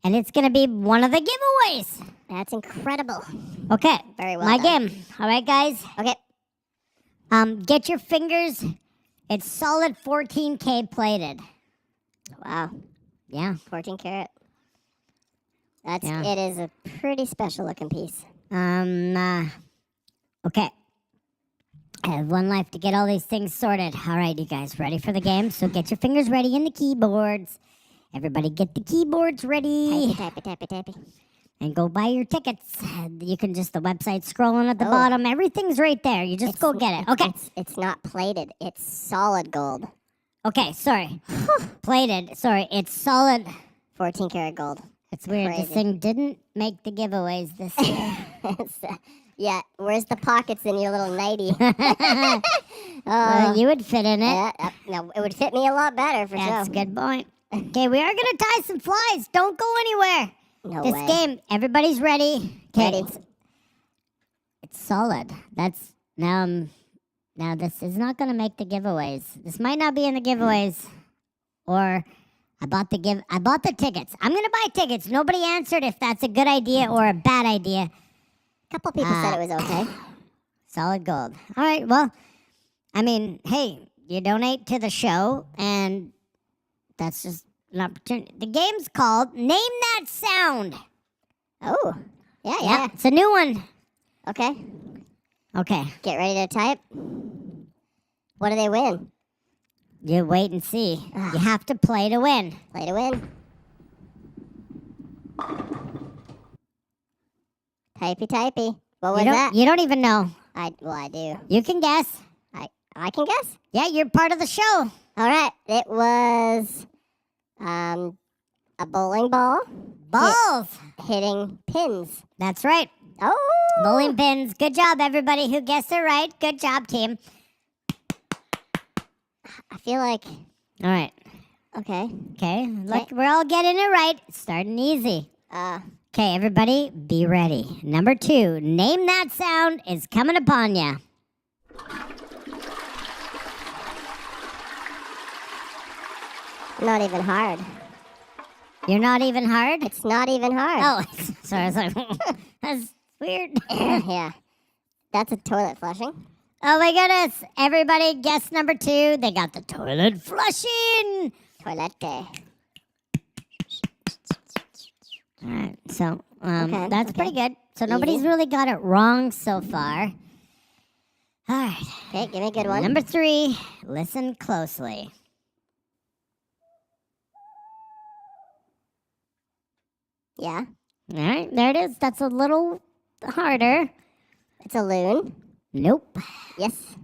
[SPEAKER 1] And it's going to be one of the giveaways.
[SPEAKER 13] That's incredible.
[SPEAKER 1] Okay.
[SPEAKER 13] Very well
[SPEAKER 1] My
[SPEAKER 13] done.
[SPEAKER 1] game. All right, guys.
[SPEAKER 13] Okay.
[SPEAKER 1] Get your fingers. It's solid 14K plated.
[SPEAKER 13] Wow.
[SPEAKER 1] Yeah.
[SPEAKER 13] 14 karat. It
[SPEAKER 1] Yeah.
[SPEAKER 13] is a pretty special looking piece.
[SPEAKER 1] Okay. I have one life to get all these things sorted. All right, you guys ready for the game? So get your fingers ready in the keyboards. Everybody get the keyboards ready.
[SPEAKER 13] Tappy.
[SPEAKER 1] And go buy your tickets. You can just, the website scrolling at the
[SPEAKER 13] Oh.
[SPEAKER 1] bottom. Everything's right there. You just go get it. Okay.
[SPEAKER 13] It's not plated. It's solid gold.
[SPEAKER 1] Okay, sorry. Plated. Sorry, it's solid.
[SPEAKER 13] 14 karat gold.
[SPEAKER 1] It's weird. This
[SPEAKER 13] Crazy.
[SPEAKER 1] thing didn't make the giveaways this year.
[SPEAKER 13] Yeah, where's the pockets in your little nightie?
[SPEAKER 1] Well, you would fit in it.
[SPEAKER 13] Yeah, no, it would fit me a lot better for
[SPEAKER 1] That's
[SPEAKER 13] sure.
[SPEAKER 1] a good point. Okay, we are going to tie some flies. Don't go anywhere.
[SPEAKER 13] No
[SPEAKER 1] This
[SPEAKER 13] way.
[SPEAKER 1] game, everybody's ready. Okay,
[SPEAKER 13] Ready.
[SPEAKER 1] it's solid. That's now this is not going to make the giveaways. This might not be in the giveaways. Or I bought the tickets. I'm going to buy tickets. Nobody answered if that's a good idea or a bad idea.
[SPEAKER 13] A couple people said it was okay.
[SPEAKER 1] Solid gold. All right, well, I mean, hey, you donate to the show, and that's just an opportunity. The game's called Name That Sound.
[SPEAKER 13] Oh, yeah.
[SPEAKER 1] It's a new one.
[SPEAKER 13] Okay.
[SPEAKER 1] Okay.
[SPEAKER 13] Get ready to type. What do they win?
[SPEAKER 1] You wait and see. You have to play to win.
[SPEAKER 13] Play to win. Typey. What was that?
[SPEAKER 1] You don't even know.
[SPEAKER 13] I do.
[SPEAKER 1] You can guess.
[SPEAKER 13] I can guess.
[SPEAKER 1] Yeah, you're part of the show.
[SPEAKER 13] All right. It was a bowling ball.
[SPEAKER 1] Balls.
[SPEAKER 13] Hitting pins.
[SPEAKER 1] That's right.
[SPEAKER 13] Oh.
[SPEAKER 1] Bowling pins. Good job, everybody who guessed it right. Good job, team.
[SPEAKER 13] I feel like.
[SPEAKER 1] All right.
[SPEAKER 13] Okay.
[SPEAKER 1] Okay. Look, we're all getting it right. It's starting easy. Okay, everybody, be ready. Number 2, name that sound is coming upon ya.
[SPEAKER 13] Not even hard.
[SPEAKER 1] You're not even hard?
[SPEAKER 13] It's not even hard.
[SPEAKER 1] Oh, sorry. I was like, that's weird.
[SPEAKER 13] Yeah. That's a toilet flushing.
[SPEAKER 1] Oh my goodness. Everybody guess number 2. They got the toilet flushing.
[SPEAKER 13] Toilette.
[SPEAKER 1] All right, so that's pretty good. So nobody's really got it wrong so far. All right.
[SPEAKER 13] Okay, give me a good one.
[SPEAKER 1] Number 3, listen closely.
[SPEAKER 13] Yeah.
[SPEAKER 1] All right, there it is. That's a little harder.
[SPEAKER 13] It's a loon.
[SPEAKER 1] Nope.
[SPEAKER 13] Yes.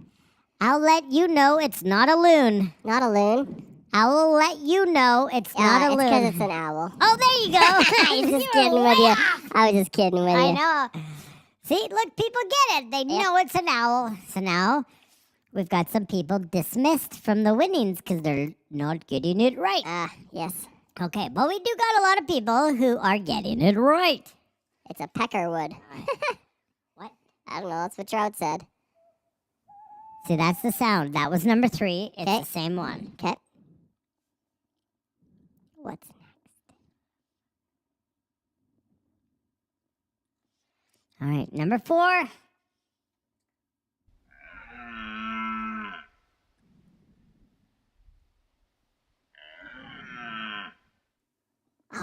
[SPEAKER 1] I'll let you know it's not a loon.
[SPEAKER 13] Not a loon.
[SPEAKER 1] I will let you know it's not a
[SPEAKER 13] It's
[SPEAKER 1] loon.
[SPEAKER 13] because it's an owl.
[SPEAKER 1] Oh, there you go.
[SPEAKER 13] I was just kidding with you. I was just kidding with you.
[SPEAKER 1] I know. See, look, people get it. They know it's an owl. So now we've got some people dismissed from the winnings because they're not getting it right.
[SPEAKER 13] Yes.
[SPEAKER 1] Okay, but we do got a lot of people who are getting it right.
[SPEAKER 13] It's a peckerwood.
[SPEAKER 1] What?
[SPEAKER 13] I don't know. That's what Trout said.
[SPEAKER 1] See, that's the sound. That was number 3. It's the same one.
[SPEAKER 13] Okay. What's next?
[SPEAKER 1] All right, number 4.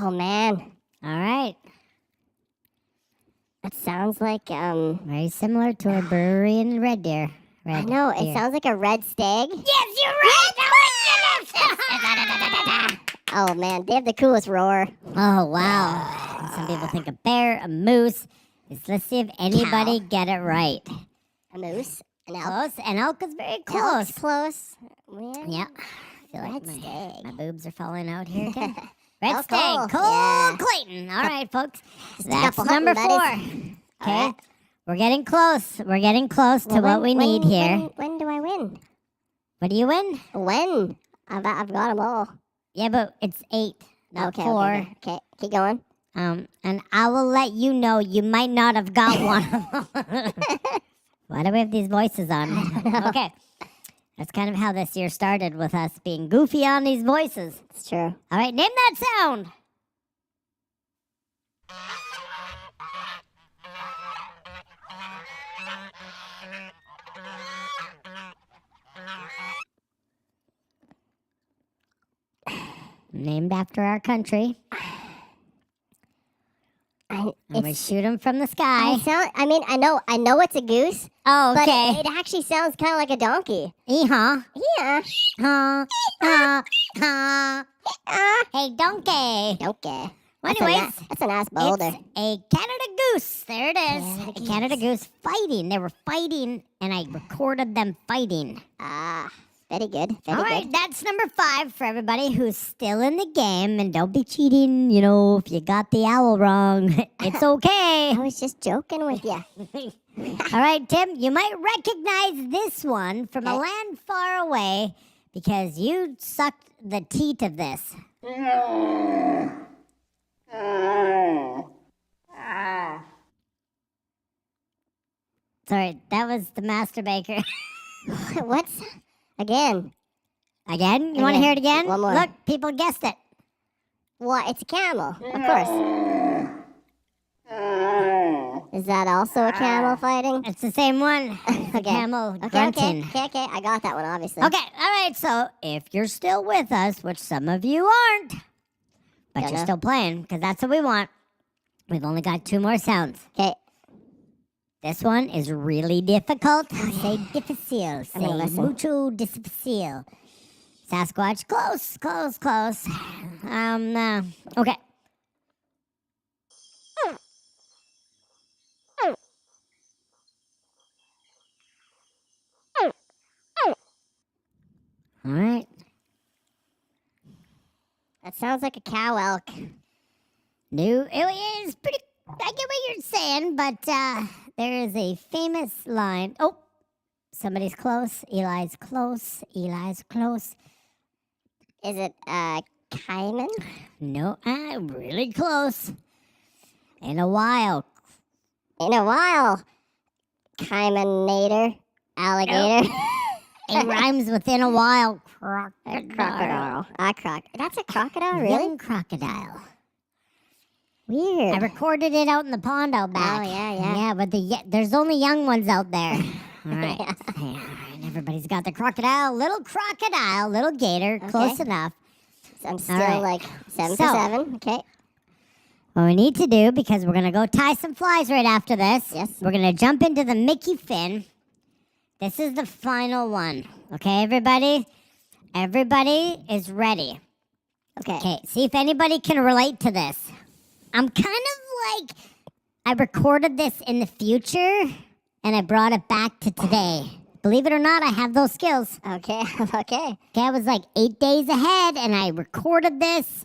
[SPEAKER 13] Oh, man.
[SPEAKER 1] All right.
[SPEAKER 13] That sounds like,
[SPEAKER 1] Very similar to a brewery in Red Deer.
[SPEAKER 13] I know. It sounds like a red stag.
[SPEAKER 1] Yes, you're right.
[SPEAKER 13] Oh, man. They have the coolest roar.
[SPEAKER 1] Oh, wow. Some people think a bear, a moose. Let's see if anybody get it right.
[SPEAKER 13] A moose. An elk.
[SPEAKER 1] Close. An elk is very close.
[SPEAKER 13] Elk's close.
[SPEAKER 1] Yeah. I feel like
[SPEAKER 13] Red stag.
[SPEAKER 1] my boobs are falling out here again. Red
[SPEAKER 13] Oh,
[SPEAKER 1] stag.
[SPEAKER 13] cool.
[SPEAKER 1] Cole
[SPEAKER 13] Yeah.
[SPEAKER 1] Clayton. All right, folks.
[SPEAKER 13] Just a
[SPEAKER 1] That's
[SPEAKER 13] couple
[SPEAKER 1] number
[SPEAKER 13] hunting
[SPEAKER 1] 4.
[SPEAKER 13] buddies.
[SPEAKER 1] Okay.
[SPEAKER 13] All right.
[SPEAKER 1] We're getting close. We're getting close to what we need here.
[SPEAKER 13] When do I win?
[SPEAKER 1] What do you win?
[SPEAKER 13] When? I've got them all.
[SPEAKER 1] Yeah, but it's 8, not 4.
[SPEAKER 13] Okay. Keep going.
[SPEAKER 1] And I will let you know you might not have got one. Why do we have these voices on? Okay. That's kind of how this year started, with us being goofy on these voices.
[SPEAKER 13] It's true.
[SPEAKER 1] All right, name that sound. Named after our country. And we shoot them from the sky.
[SPEAKER 13] I know it's a goose.
[SPEAKER 1] Oh, okay.
[SPEAKER 13] But it actually sounds kind of like a donkey.
[SPEAKER 1] Ee-haw.
[SPEAKER 13] Yeah.
[SPEAKER 1] Hey, donkey.
[SPEAKER 13] Donkey.
[SPEAKER 1] Well, anyways,
[SPEAKER 13] That's an ass boulder.
[SPEAKER 1] it's a Canada goose. There it is. A Canada goose fighting. They were fighting, and I recorded them fighting.
[SPEAKER 13] Very good. Very
[SPEAKER 1] All right,
[SPEAKER 13] good.
[SPEAKER 1] that's number 5 for everybody who's still in the game. And don't be cheating, if you got the owl wrong. It's okay.
[SPEAKER 13] I was just joking with you.
[SPEAKER 1] All right, Tim, you might recognize this one from a land far away because you sucked the teat of this. Sorry, that was the master baker.
[SPEAKER 13] What's again?
[SPEAKER 1] Again? You want to hear it again?
[SPEAKER 13] One more.
[SPEAKER 1] Look, people guessed it.
[SPEAKER 13] What? It's a camel. Of course. Is that also a camel fighting?
[SPEAKER 1] It's the same one. It's the camel grunting.
[SPEAKER 13] Okay. I got that one, obviously.
[SPEAKER 1] Okay, all right. So if you're still with us, which some of you aren't, but you're still playing, because that's what we want. We've only got 2 more sounds.
[SPEAKER 13] Okay.
[SPEAKER 1] This one is really difficult. Say difficile. Say
[SPEAKER 13] gonna listen.
[SPEAKER 1] mucho difficile. Sasquatch, close. Okay. All right.
[SPEAKER 13] That sounds like a cow elk.
[SPEAKER 1] No, it is pretty. I get what you're saying, but there is a famous line. Oh, somebody's close. Eli's close.
[SPEAKER 13] Is it caiman?
[SPEAKER 1] No, really close. In a while.
[SPEAKER 13] Caimanator. Alligator.
[SPEAKER 1] It rhymes with in a while.
[SPEAKER 13] Crocodile. That's a crocodile, really?
[SPEAKER 1] Young crocodile.
[SPEAKER 13] Weird.
[SPEAKER 1] I recorded it out in the pond out back.
[SPEAKER 13] Oh, yeah.
[SPEAKER 1] Yeah, but there's only young ones out there. All right. All right. Everybody's got the crocodile, little gator, close enough.
[SPEAKER 13] So I'm still
[SPEAKER 1] right.
[SPEAKER 13] like 7 for 7. Okay.
[SPEAKER 1] What we need to do, because we're going to go tie some flies right after this.
[SPEAKER 13] Yes.
[SPEAKER 1] We're going to jump into the Mickey Finn. This is the final one. Okay, everybody? Everybody is ready. Okay, see if anybody can relate to this. I'm kind of like, I recorded this in the future, and I brought it back to today. Believe it or not, I have those skills.
[SPEAKER 13] Okay.
[SPEAKER 1] Okay, I was like 8 days ahead, and I recorded this.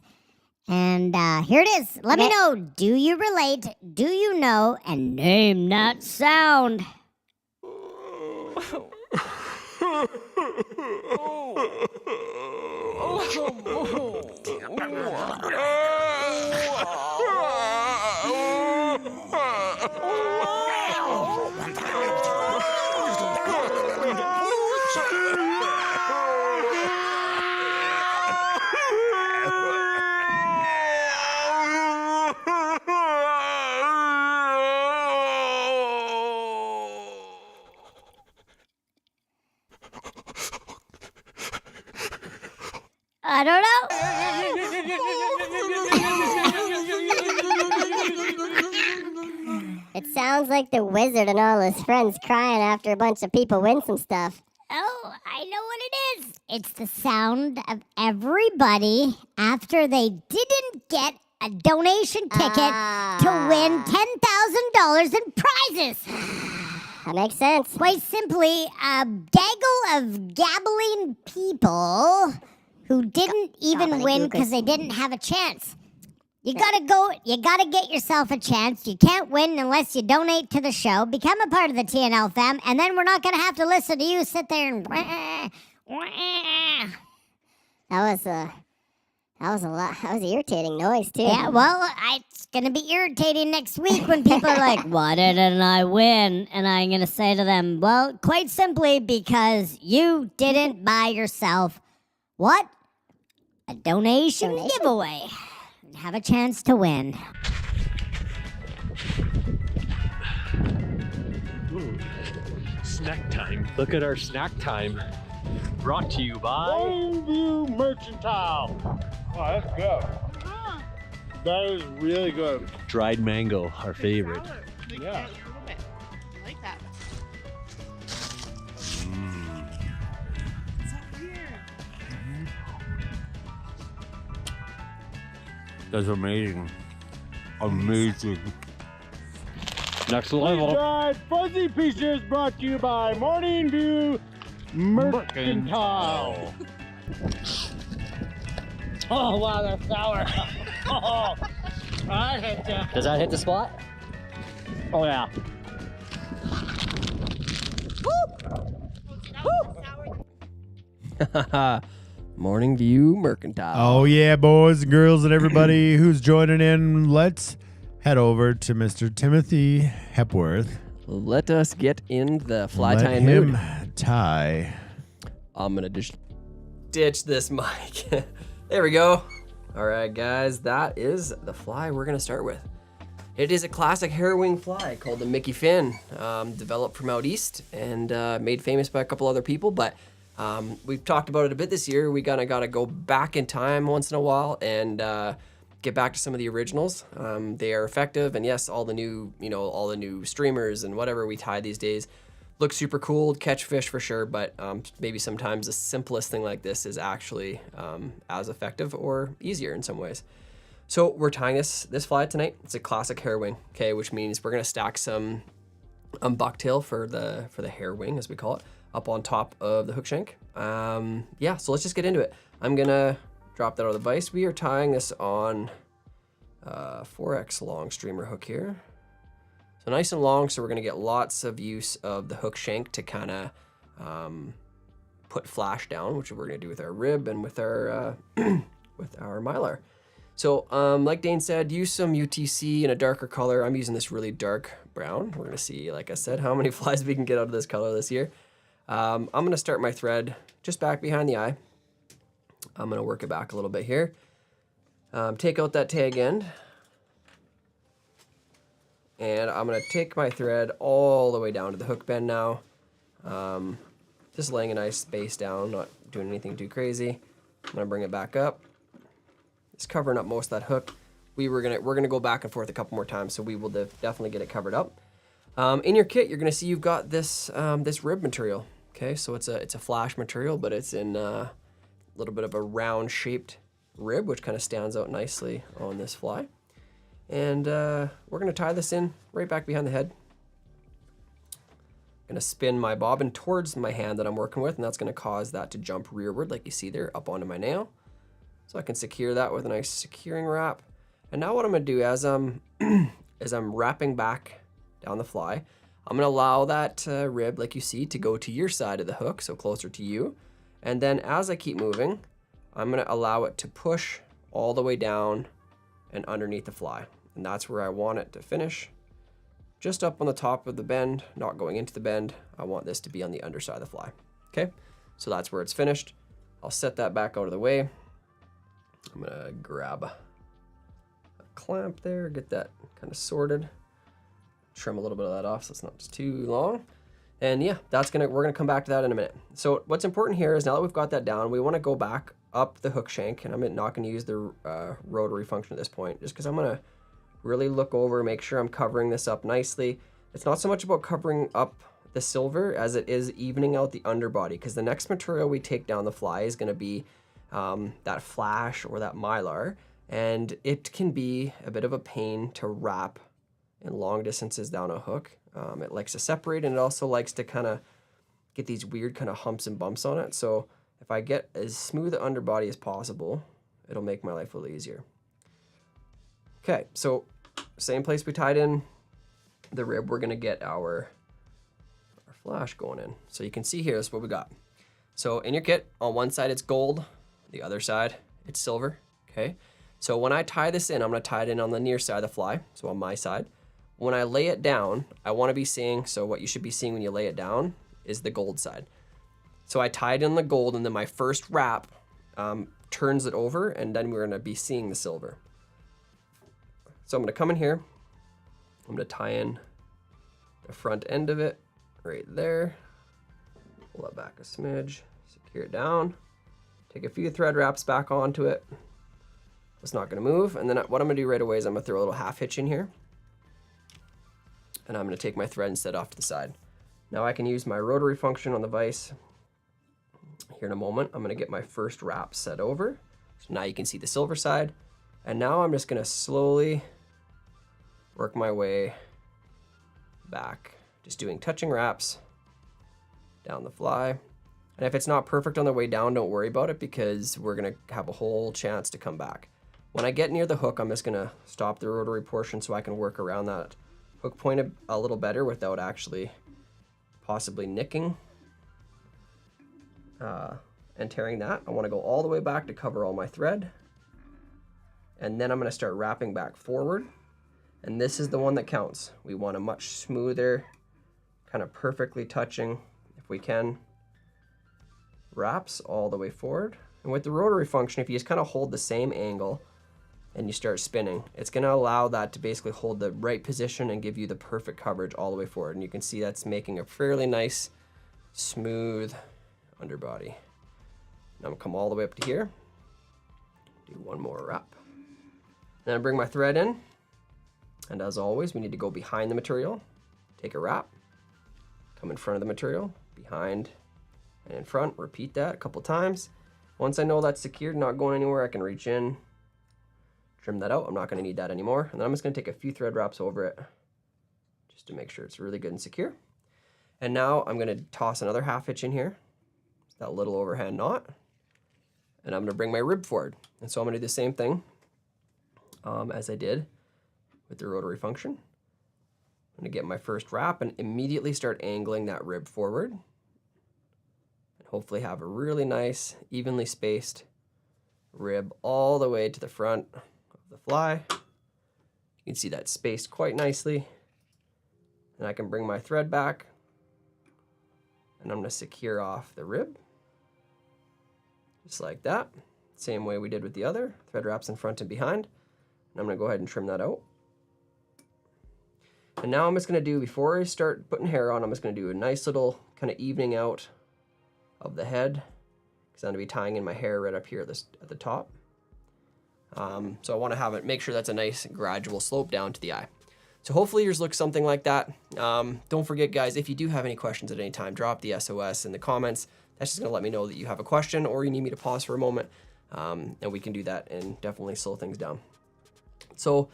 [SPEAKER 1] And here it is. Let me know, do you relate? Do you know? And name that sound. I don't know.
[SPEAKER 13] It sounds like the wizard and all his friends crying after a bunch of people win some stuff.
[SPEAKER 1] Oh, I know what it is. It's the sound of everybody after they didn't get a donation ticket to win $10,000 in prizes.
[SPEAKER 13] That makes sense.
[SPEAKER 1] Quite simply, a gaggle of gabbling people who didn't even win because they didn't have a chance. You gotta get yourself a chance. You can't win unless you donate to the show. Become a part of the TNL fam, and then we're not gonna have to listen to you sit there and
[SPEAKER 13] That was a lot. That was an irritating noise too.
[SPEAKER 1] Yeah, well, it's gonna be irritating next week when people are like, "Why didn't I win?" And I'm gonna say to them, "Well, quite simply because you didn't buy yourself what? A donation giveaway. Have a chance to win."
[SPEAKER 14] Ooh, snack time. Look at our snack time. Brought to you by
[SPEAKER 15] Plainview Mercantile. Oh, that's good. That is really good.
[SPEAKER 14] dried mango, our favorite.
[SPEAKER 15] Yeah.
[SPEAKER 16] I like that.
[SPEAKER 14] That's amazing. Amazing. Next level.
[SPEAKER 15] Dried Fuzzy Pieces brought to you by Morning View Mercantile. Oh, wow, that's sour. Oh, I hit that.
[SPEAKER 14] Does that hit the spot?
[SPEAKER 15] Oh, yeah.
[SPEAKER 9] Morning View Mercantile.
[SPEAKER 12] Oh, yeah, boys and girls and everybody who's joining in. Let's head over to Mr. Timothy Hepworth.
[SPEAKER 9] Let us get in the fly
[SPEAKER 12] Let
[SPEAKER 9] tying
[SPEAKER 12] him
[SPEAKER 9] mood.
[SPEAKER 12] tie.
[SPEAKER 9] I'm going to just ditch this mic. There we go. All right, guys, that is the fly we're going to start with. It is a classic harrowing fly called the Mickey Finn, developed from out east and made famous by a couple other people, but we've talked about it a bit this year. We kind of got to go back in time once in a while and get back to some of the originals. They are effective, and yes, all the new streamers and whatever we tie these days look super cool, catch fish for sure, but maybe sometimes the simplest thing like this is actually as effective or easier in some ways. So we're tying this fly tonight. It's a classic hair wing, okay, which means we're gonna stack some bucktail for the hair wing, as we call it, up on top of the hook shank. Yeah, so let's just get into it. I'm gonna drop that out of the vise. We are tying this on 4X long streamer hook here. So nice and long, so we're gonna get lots of use of the hook shank to kind of put flash down, which we're gonna do with our rib and with our with our mylar. So like Dane said, use some UTC in a darker color. I'm using this really dark brown. We're gonna see, like I said, how many flies we can get out of this color this year. I'm gonna start my thread just back behind the eye. I'm gonna work it back a little bit here. Take out that tag end. And I'm gonna take my thread all the way down to the hook bend now. Just laying a nice base down, not doing anything too crazy. I'm gonna bring it back up. It's covering up most of that hook. We're gonna go back and forth a couple more times, so we will definitely get it covered up. In your kit, you're gonna see you've got this this rib material. Okay, so it's a flash material, but it's in a little bit of a round shaped rib, which kind of stands out nicely on this fly. And we're gonna tie this in right back behind the head. Gonna spin my bobbin towards my hand that I'm working with, and that's gonna cause that to jump rearward, like you see there, up onto my nail. So I can secure that with a nice securing wrap. And now what I'm gonna do as I'm wrapping back down the fly, I'm gonna allow that rib, like you see, to go to your side of the hook, so closer to you. And then as I keep moving, I'm gonna allow it to push all the way down and underneath the fly. And that's where I want it to finish. Just up on the top of the bend, not going into the bend. I want this to be on the underside of the fly. Okay, so that's where it's finished. I'll set that back out of the way. I'm gonna grab a clamp there, get that kind of sorted. Trim a little bit of that off so it's not just too long. And yeah, we're gonna come back to that in a minute. So what's important here is now that we've got that down, we wanna go back up the hook shank, and I'm not gonna use the rotary function at this point, just because I'm gonna really look over, make sure I'm covering this up nicely. It's not so much about covering up the silver as it is evening out the underbody, because the next material we take down the fly is gonna be that flash or that mylar, and it can be a bit of a pain to wrap in long distances down a hook. It likes to separate, and it also likes to kind of get these weird kind of humps and bumps on it. So if I get as smooth an underbody as possible, it'll make my life a little easier. Okay, so same place we tied in the rib, we're gonna get our flash going in. So you can see here, this is what we got. So in your kit, on one side it's gold, the other side it's silver, okay? So when I tie this in, I'm gonna tie it in on the near side of the fly, so on my side. When I lay it down, I wanna be seeing, so what you should be seeing when you lay it down is the gold side. So I tied in the gold, and then my first wrap turns it over, and then we're gonna be seeing the silver. So I'm gonna come in here, I'm gonna tie in the front end of it right there, pull that back a smidge, secure it down, take a few thread wraps back onto it. It's not gonna move, and then what I'm gonna do right away is I'm gonna throw a little half hitch in here, and I'm gonna take my thread and set off to the side. Now I can use my rotary function on the vise. Here in a moment, I'm gonna get my first wrap set over. So now you can see the silver side, and now I'm just gonna slowly work my way back, just doing touching wraps down the fly. And if it's not perfect on the way down, don't worry about it, because we're gonna have a whole chance to come back. When I get near the hook, I'm just gonna stop the rotary portion so I can work around that hook point a little better without actually possibly nicking and tearing that. I wanna go all the way back to cover all my thread. And then I'm gonna start wrapping back forward. And this is the one that counts. We want a much smoother, kind of perfectly touching, if we can, wraps all the way forward. And with the rotary function, if you just kind of hold the same angle and you start spinning, it's gonna allow that to basically hold the right position and give you the perfect coverage all the way forward. And you can see that's making a fairly nice, smooth underbody. Now I'm gonna come all the way up to here, do one more wrap. Then I bring my thread in. And as always, we need to go behind the material, take a wrap, come in front of the material, behind and in front, repeat that a couple times. Once I know that's secured, not going anywhere, I can reach in, trim that out. I'm not gonna need that anymore. And then I'm just gonna take a few thread wraps over it just to make sure it's really good and secure. And now I'm gonna toss another half hitch in here, that little overhand knot, and I'm gonna bring my rib forward. And so I'm gonna do the same thing as I did with the rotary function. I'm gonna get my first wrap and immediately start angling that rib forward. And hopefully have a really nice, evenly spaced rib all the way to the front of the fly. You can see that spaced quite nicely. And I can bring my thread back and I'm gonna secure off the rib. Just like that. Same way we did with the other. Thread wraps in front and behind. And I'm gonna go ahead and trim that out. And now I'm just gonna do, before I start putting hair on, I'm just gonna do a nice little kind of evening out of the head, because I'm gonna be tying in my hair right up here at the top. So I wanna have it, make sure that's a nice gradual slope down to the eye. So hopefully yours looks something like that. Don't forget, guys, if you do have any questions at any time, drop the SOS in the comments. That's just gonna let me know that you have a question or you need me to pause for a moment, and we can do that and definitely slow things down. So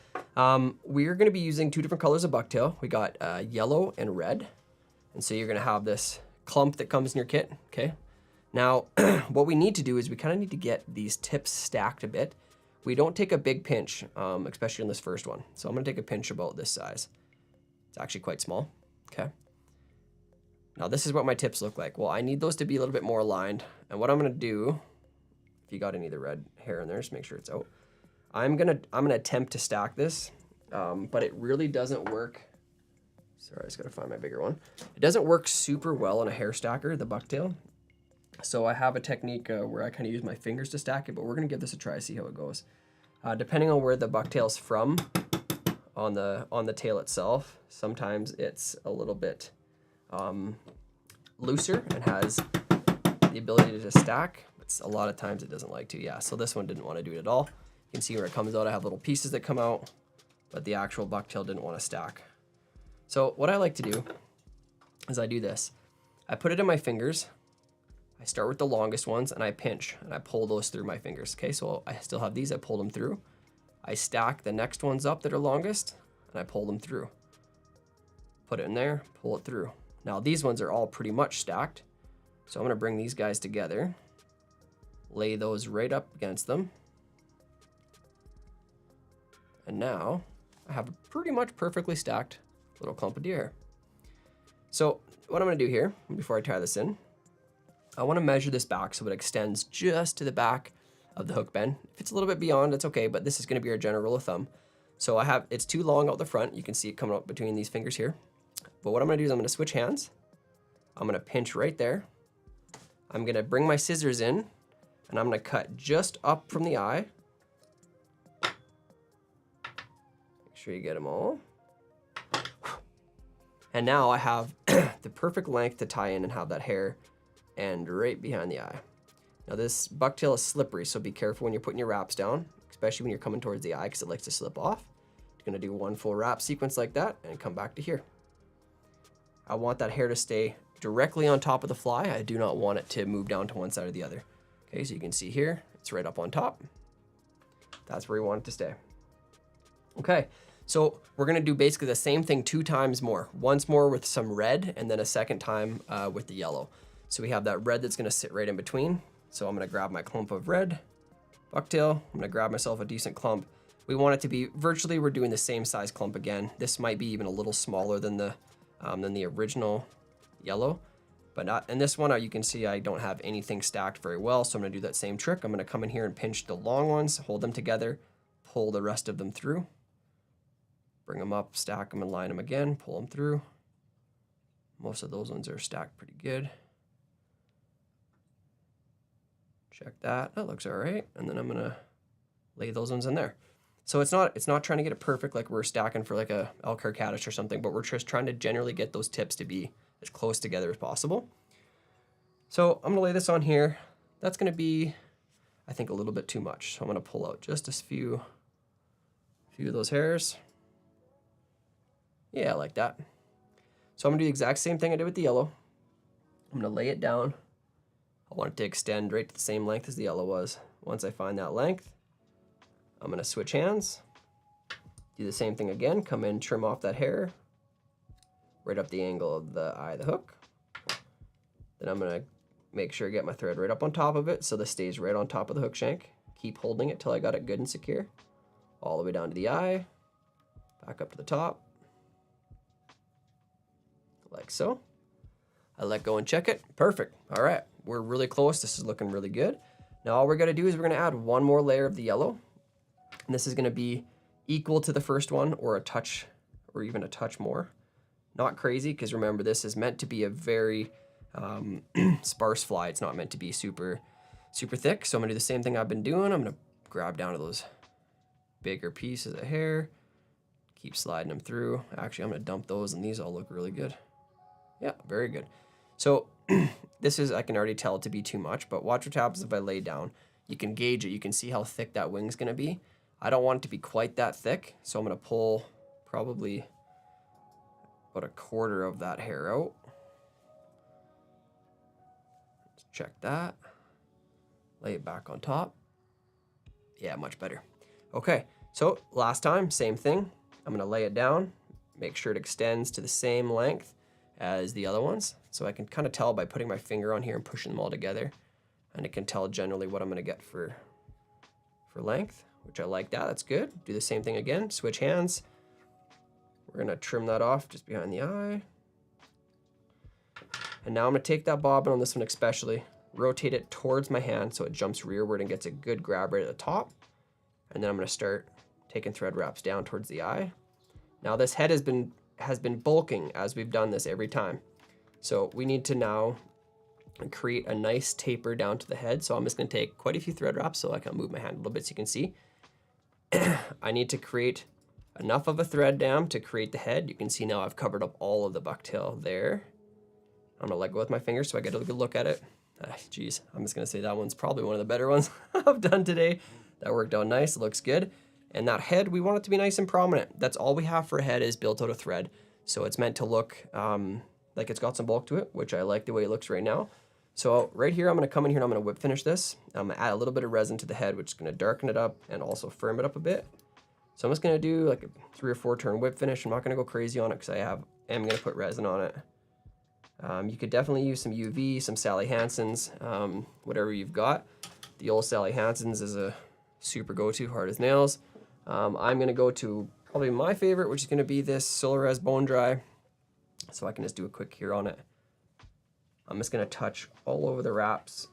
[SPEAKER 9] we're going to be using 2 different colors of bucktail. We got yellow and red. And so you're going to have this clump that comes in your kit, okay? Now, what we need to do is we kind of need to get these tips stacked a bit. We don't take a big pinch, especially on this first one. So I'm going to take a pinch about this size. It's actually quite small, okay? Now this is what my tips look like. Well, I need those to be a little bit more aligned. And what I'm going to do, if you got any of the red hair in there, just make sure it's out. I'm gonna attempt to stack this, but it really doesn't work. Sorry, I just gotta find my bigger one. It doesn't work super well on a hair stacker, the bucktail. So I have a technique where I kind of use my fingers to stack it, but we're gonna give this a try, see how it goes. Depending on where the bucktail's from on the tail itself, sometimes it's a little bit looser and has the ability to stack, but a lot of times it doesn't like to. Yeah, so this one didn't want to do it at all. You can see where it comes out. I have little pieces that come out, but the actual bucktail didn't want to stack. So what I like to do is I do this. I put it in my fingers. I start with the longest ones and I pinch and I pull those through my fingers. Okay, so I still have these, I pull them through. I stack the next ones up that are longest and I pull them through. Put it in there, pull it through. Now these ones are all pretty much stacked. So I'm gonna bring these guys together, lay those right up against them. And now I have a pretty much perfectly stacked little clump of deer. So what I'm gonna do here, before I tie this in, I wanna measure this back so it extends just to the back of the hook bend. If it's a little bit beyond, it's okay, but this is gonna be our general rule of thumb. So it's too long out the front. You can see it coming up between these fingers here. But what I'm gonna do is I'm gonna switch hands. I'm gonna pinch right there. I'm gonna bring my scissors in and I'm gonna cut just up from the eye. Sure you get them all. And now I have the perfect length to tie in and have that hair end right behind the eye. Now this bucktail is slippery, so be careful when you're putting your wraps down, especially when you're coming towards the eye because it likes to slip off. You're gonna do one full wrap sequence like that and come back to here. I want that hair to stay directly on top of the fly. I do not want it to move down to one side or the other. Okay, so you can see here, it's right up on top. That's where you want it to stay. Okay. So we're gonna do basically the same thing 2 times more. Once more with some red and then a second time with the yellow. So we have that red that's gonna sit right in between. So I'm gonna grab my clump of red bucktail. I'm gonna grab myself a decent clump. We want it to be virtually, we're doing the same size clump again. This might be even a little smaller than the original yellow, but not in this one. You can see I don't have anything stacked very well. So I'm gonna do that same trick. I'm gonna come in here and pinch the long ones, hold them together, pull the rest of them through. Bring them up, stack them, and line them again, pull them through. Most of those ones are stacked pretty good. Check that, that looks all right. And then I'm gonna lay those ones in there. So it's not trying to get it perfect like we're stacking for like a Elkhart caddis or something, but we're just trying to generally get those tips to be as close together as possible. So I'm gonna lay this on here. That's gonna be, I think, a little bit too much. So I'm gonna pull out just a few A few of those hairs. Yeah, like that. So I'm gonna do the exact same thing I did with the yellow. I'm gonna lay it down. I want it to extend right to the same length as the yellow was. Once I find that length, I'm gonna switch hands. Do the same thing again, come in, trim off that hair, right up the angle of the eye of the hook. Then I'm gonna make sure I get my thread right up on top of it so this stays right on top of the hook shank. Keep holding it till I got it good and secure. All the way down to the eye, back up to the top, like so. I let go and check it. Perfect. All right, we're really close. This is looking really good. Now all we're gonna do is we're gonna add one more layer of the yellow. And this is gonna be equal to the first one or a touch, or even a touch more. Not crazy, because remember, this is meant to be a very sparse fly. It's not meant to be super thick. So I'm gonna do the same thing I've been doing. I'm gonna grab down to those bigger pieces of hair, keep sliding them through. Actually, I'm gonna dump those, and these all look really good. Yeah, very good. So this is, I can already tell it to be too much, but watch what happens if I lay down. You can gauge it. You can see how thick that wing's gonna be. I don't want it to be quite that thick, so I'm gonna pull probably about a quarter of that hair out. Let's check that. Lay it back on top. Yeah, much better. Okay, so last time, same thing. I'm gonna lay it down, make sure it extends to the same length as the other ones. So I can kind of tell by putting my finger on here and pushing them all together. And it can tell generally what I'm gonna get for length, which I like that, that's good. Do the same thing again, switch hands. We're gonna trim that off just behind the eye. And now I'm gonna take that bobbin on this one especially, rotate it towards my hand so it jumps rearward and gets a good grab right at the top. And then I'm gonna start taking thread wraps down towards the eye. Now this head has been bulking as we've done this every time. So we need to now create a nice taper down to the head. So I'm just gonna take quite a few thread wraps so I can move my hand a little bit so you can see. I need to create enough of a thread dam to create the head. You can see now I've covered up all of the bucktail there. I'm gonna let go with my fingers so I get a good look at it. Geez, I'm just gonna say that one's probably one of the better ones I've done today. That worked out nice, it looks good. And that head, we want it to be nice and prominent. That's all we have for a head is built out of thread. So it's meant to look like it's got some bulk to it, which I like the way it looks right now. So right here, I'm gonna come in here and I'm gonna whip finish this. I'm gonna add a little bit of resin to the head, which is gonna darken it up and also firm it up a bit. So I'm just gonna do like a 3 or 4 turn whip finish. I'm not gonna go crazy on it because am gonna put resin on it. You could definitely use some UV, some Sally Hansen's, whatever you've got. The old Sally Hansen's is a super go-to, hard as nails. I'm gonna go to probably my favorite, which is gonna be this Solarez Bone Dry. So I can just do a quick cure on it. I'm just gonna touch all over the wraps,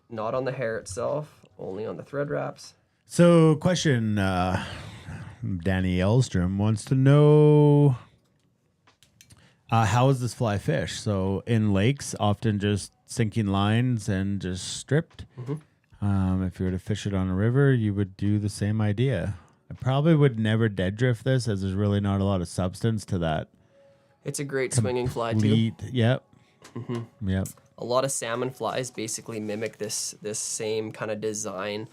[SPEAKER 9] not on the hair itself, only on the thread wraps.
[SPEAKER 12] So question, Danny Elstrom wants to know, how is this fly fish? So in lakes, often just sinking lines and just stripped. If you were to fish it on a river, you would do the same idea. I probably would never dead drift this, as there's really not a lot of substance to that.
[SPEAKER 9] It's a great swinging fly too.
[SPEAKER 12] Yep. Yep.
[SPEAKER 9] A lot of salmon flies basically mimic this same kind of design.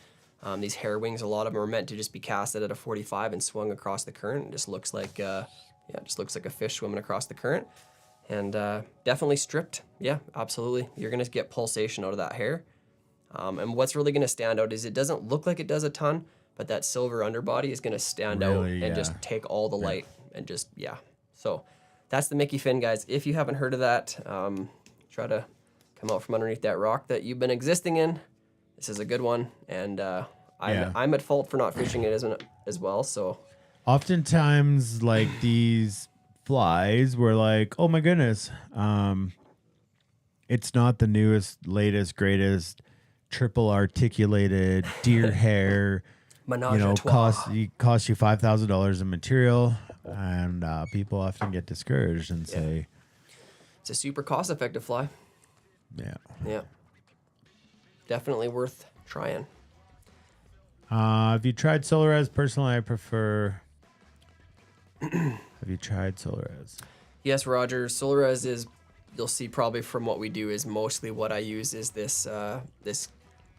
[SPEAKER 9] These hair wings, a lot of them are meant to just be casted at a 45 and swung across the current. It just looks like just looks like a fish swimming across the current. And definitely stripped. Yeah, absolutely. You're gonna get pulsation out of that hair. And what's really gonna stand out is it doesn't look like it does a ton, but that silver underbody is gonna stand out and just take all the light and just, So that's the Mickey fin, guys. If you haven't heard of that, try to come out from underneath that rock that you've been existing in. This is a good one, and I'm at fault for not fishing it as well. So,
[SPEAKER 12] oftentimes, like these flies, we're like, "Oh my goodness, it's not the newest, latest, greatest, triple articulated deer hair." Cost you $5,000 in material, and people often get discouraged and say,
[SPEAKER 9] "It's a super cost-effective fly." Yeah. Definitely worth trying.
[SPEAKER 12] Have you tried Solarez? Personally, I prefer. Have you tried Solarez?
[SPEAKER 9] Yes, Roger. Solarez is, you'll see probably from what we do, is mostly what I use is this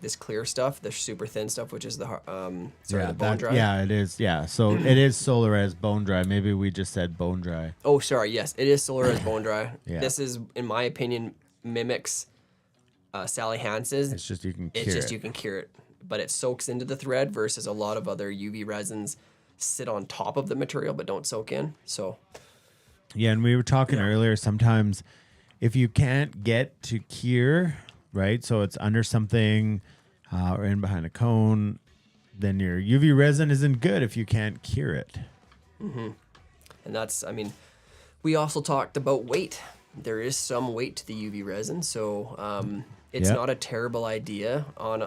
[SPEAKER 9] this clear stuff, the super thin stuff, which is the the bone dry.
[SPEAKER 12] Yeah, it is. Yeah, so it is Solarized bone dry. Maybe we just said bone dry.
[SPEAKER 9] Oh, sorry. Yes, it is Solarized bone dry.
[SPEAKER 12] Yeah.
[SPEAKER 9] This is, in my opinion, mimics Sally Hansen's.
[SPEAKER 12] It's just you can
[SPEAKER 9] you can cure it, but it soaks into the thread versus a lot of other UV resins sit on top of the material but don't soak in. So.
[SPEAKER 12] Yeah, and we were talking earlier. Sometimes, if you can't get to cure, right? So it's under something or in behind a cone, then your UV resin isn't good if you can't cure it.
[SPEAKER 9] Mm-hmm. And that's, I mean, we also talked about weight. There is some weight to the UV resin, so it's not a terrible idea on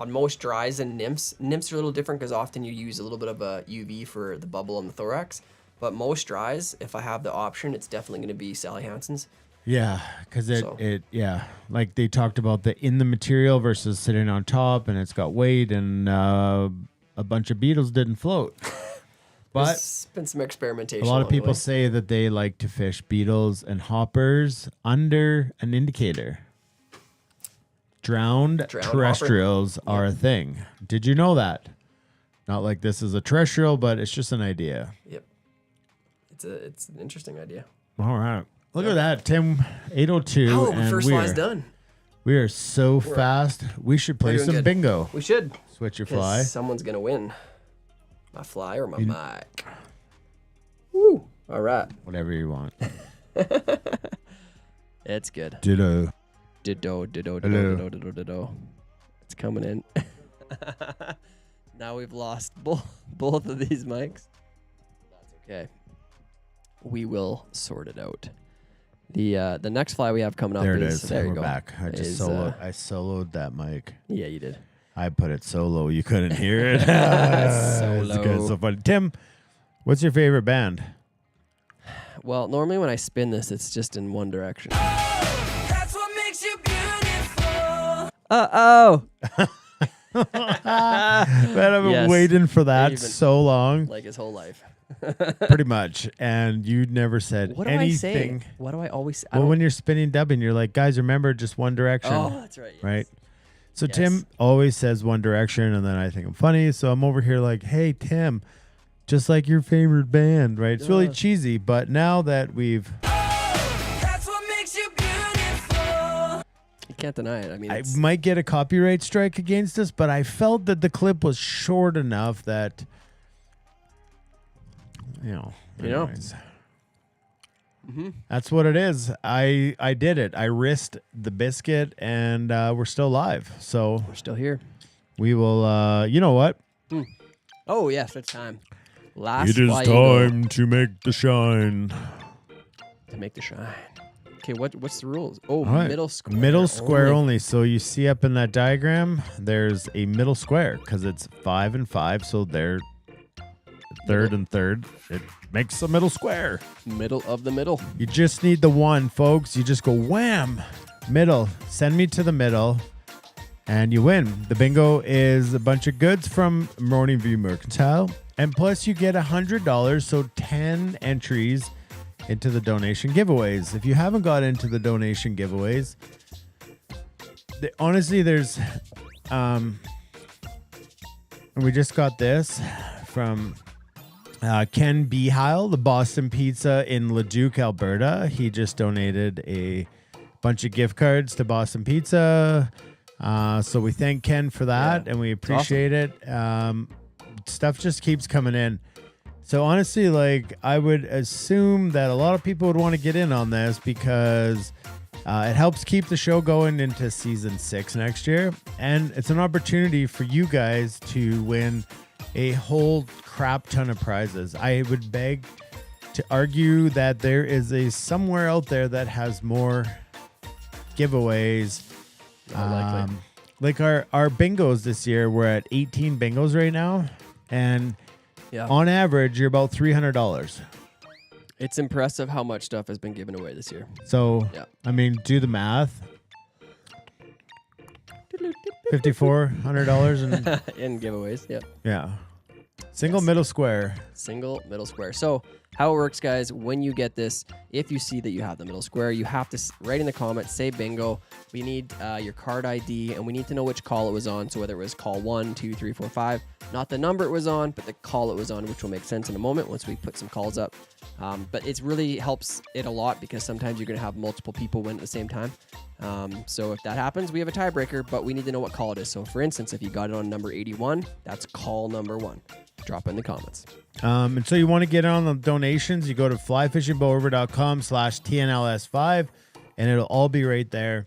[SPEAKER 9] most dries and nymphs. Nymphs are a little different because often you use a little bit of a UV for the bubble on the thorax. But most dries, if I have the option, it's definitely going to be Sally Hansen's.
[SPEAKER 12] Yeah, because like they talked about in the material versus sitting on top, and it's got weight, and a bunch of beetles didn't float. But
[SPEAKER 9] there's been some experimentation.
[SPEAKER 12] A lot of people say that they like to fish beetles and hoppers under an indicator. Drowned terrestrials are a thing. Did you know that? Not like this is a terrestrial, but it's just an idea.
[SPEAKER 9] Yep. It's an interesting idea.
[SPEAKER 12] All right. Look at that, Tim. 8:02.
[SPEAKER 9] Oh, the first fly's done.
[SPEAKER 12] We are so fast. We should play some bingo.
[SPEAKER 9] We should.
[SPEAKER 12] Switch your fly.
[SPEAKER 9] Someone's going to win. My fly or my mic. Woo. All right.
[SPEAKER 12] Whatever you want.
[SPEAKER 9] It's good.
[SPEAKER 12] Ditto.
[SPEAKER 9] It's coming in. Now we've lost both of these mics. That's okay. We will sort it out. The next fly we have coming up
[SPEAKER 12] there it
[SPEAKER 9] is.
[SPEAKER 12] is.
[SPEAKER 9] There you
[SPEAKER 12] We're
[SPEAKER 9] go.
[SPEAKER 12] back. I just soloed that mic.
[SPEAKER 9] Yeah, you did.
[SPEAKER 12] I put it so low you couldn't hear it.
[SPEAKER 9] So
[SPEAKER 12] It's good.
[SPEAKER 9] low.
[SPEAKER 12] So funny. Tim, what's your favorite band?
[SPEAKER 9] Well, normally when I spin this, it's just in one direction.
[SPEAKER 17] That's what makes you beautiful.
[SPEAKER 9] Uh-oh.
[SPEAKER 12] Man, I've been waiting for that so long.
[SPEAKER 9] Like his whole life.
[SPEAKER 12] Pretty much. And you never said
[SPEAKER 9] What do
[SPEAKER 12] anything.
[SPEAKER 9] I say? What do I always say?
[SPEAKER 12] Well, when you're spinning dubbing, you're like, guys, remember just one direction.
[SPEAKER 9] Oh, that's right. Yes.
[SPEAKER 12] Right? So Tim always says one direction, and then I think I'm funny. So I'm over here like, hey, Tim, just like your favorite band, right? It's really cheesy, but now that we've...
[SPEAKER 17] That's what makes you beautiful.
[SPEAKER 9] You can't deny it. I mean,
[SPEAKER 12] I might get a copyright strike against us, but I felt that the clip was short enough that... anyways. That's what it is. I did it. I risked the biscuit, and we're still live. So
[SPEAKER 9] we're still here.
[SPEAKER 12] We will. You know what?
[SPEAKER 9] Oh yes, it's time. Last
[SPEAKER 12] It is
[SPEAKER 9] fly
[SPEAKER 12] time to make the shine.
[SPEAKER 9] To make the shine. Okay, what's the rules? Oh,
[SPEAKER 12] All right.
[SPEAKER 9] middle square.
[SPEAKER 12] Middle square only. So you see up in that diagram, there's a middle square because it's 5 and 5. So they're third and third. It makes a middle square.
[SPEAKER 9] Middle of the middle.
[SPEAKER 12] You just need the one, folks. You just go wham, middle. Send me to the middle, and you win. The bingo is a bunch of goods from Morning View Mercantile, and plus you get $100. So 10 entries into the donation giveaways. If you haven't got into the donation giveaways, honestly, there's and we just got this from Ken Beheil, the Boston Pizza in Leduc, Alberta. He just donated a bunch of gift cards to Boston Pizza. So we thank Ken for that, and we appreciate it. Stuff just keeps coming in. So honestly, like, I would assume that a lot of people would want to get in on this because it helps keep the show going into season 6 next year. And it's an opportunity for you guys to win a whole crap ton of prizes. I would beg to argue that there is a somewhere out there that has more giveaways. Like our bingos this year, we're at 18 bingos right now. And on average, you're about $300.
[SPEAKER 9] It's impressive how much stuff has been given away this year.
[SPEAKER 12] So, I mean, do the math. $5,400
[SPEAKER 9] in giveaways. Yep.
[SPEAKER 12] Yeah. Single middle square.
[SPEAKER 9] Single middle square. So How it works, guys, when you get this, if you see that you have the middle square, you have to write in the comments, say bingo. We need your card ID, and we need to know which call it was on. So whether it was call 1, 2, 3, 4, 5, not the number it was on, but the call it was on, which will make sense in a moment once we put some calls up. But it really helps it a lot because sometimes you're going to have multiple people win at the same time. So if that happens, we have a tiebreaker, but we need to know what call it is. So for instance, if you got it on number 81, that's call number 1. Drop in the comments.
[SPEAKER 12] And so you want to get on the donations, you go to flyfishingbowriver.com/TNLS5 and it'll all be right there.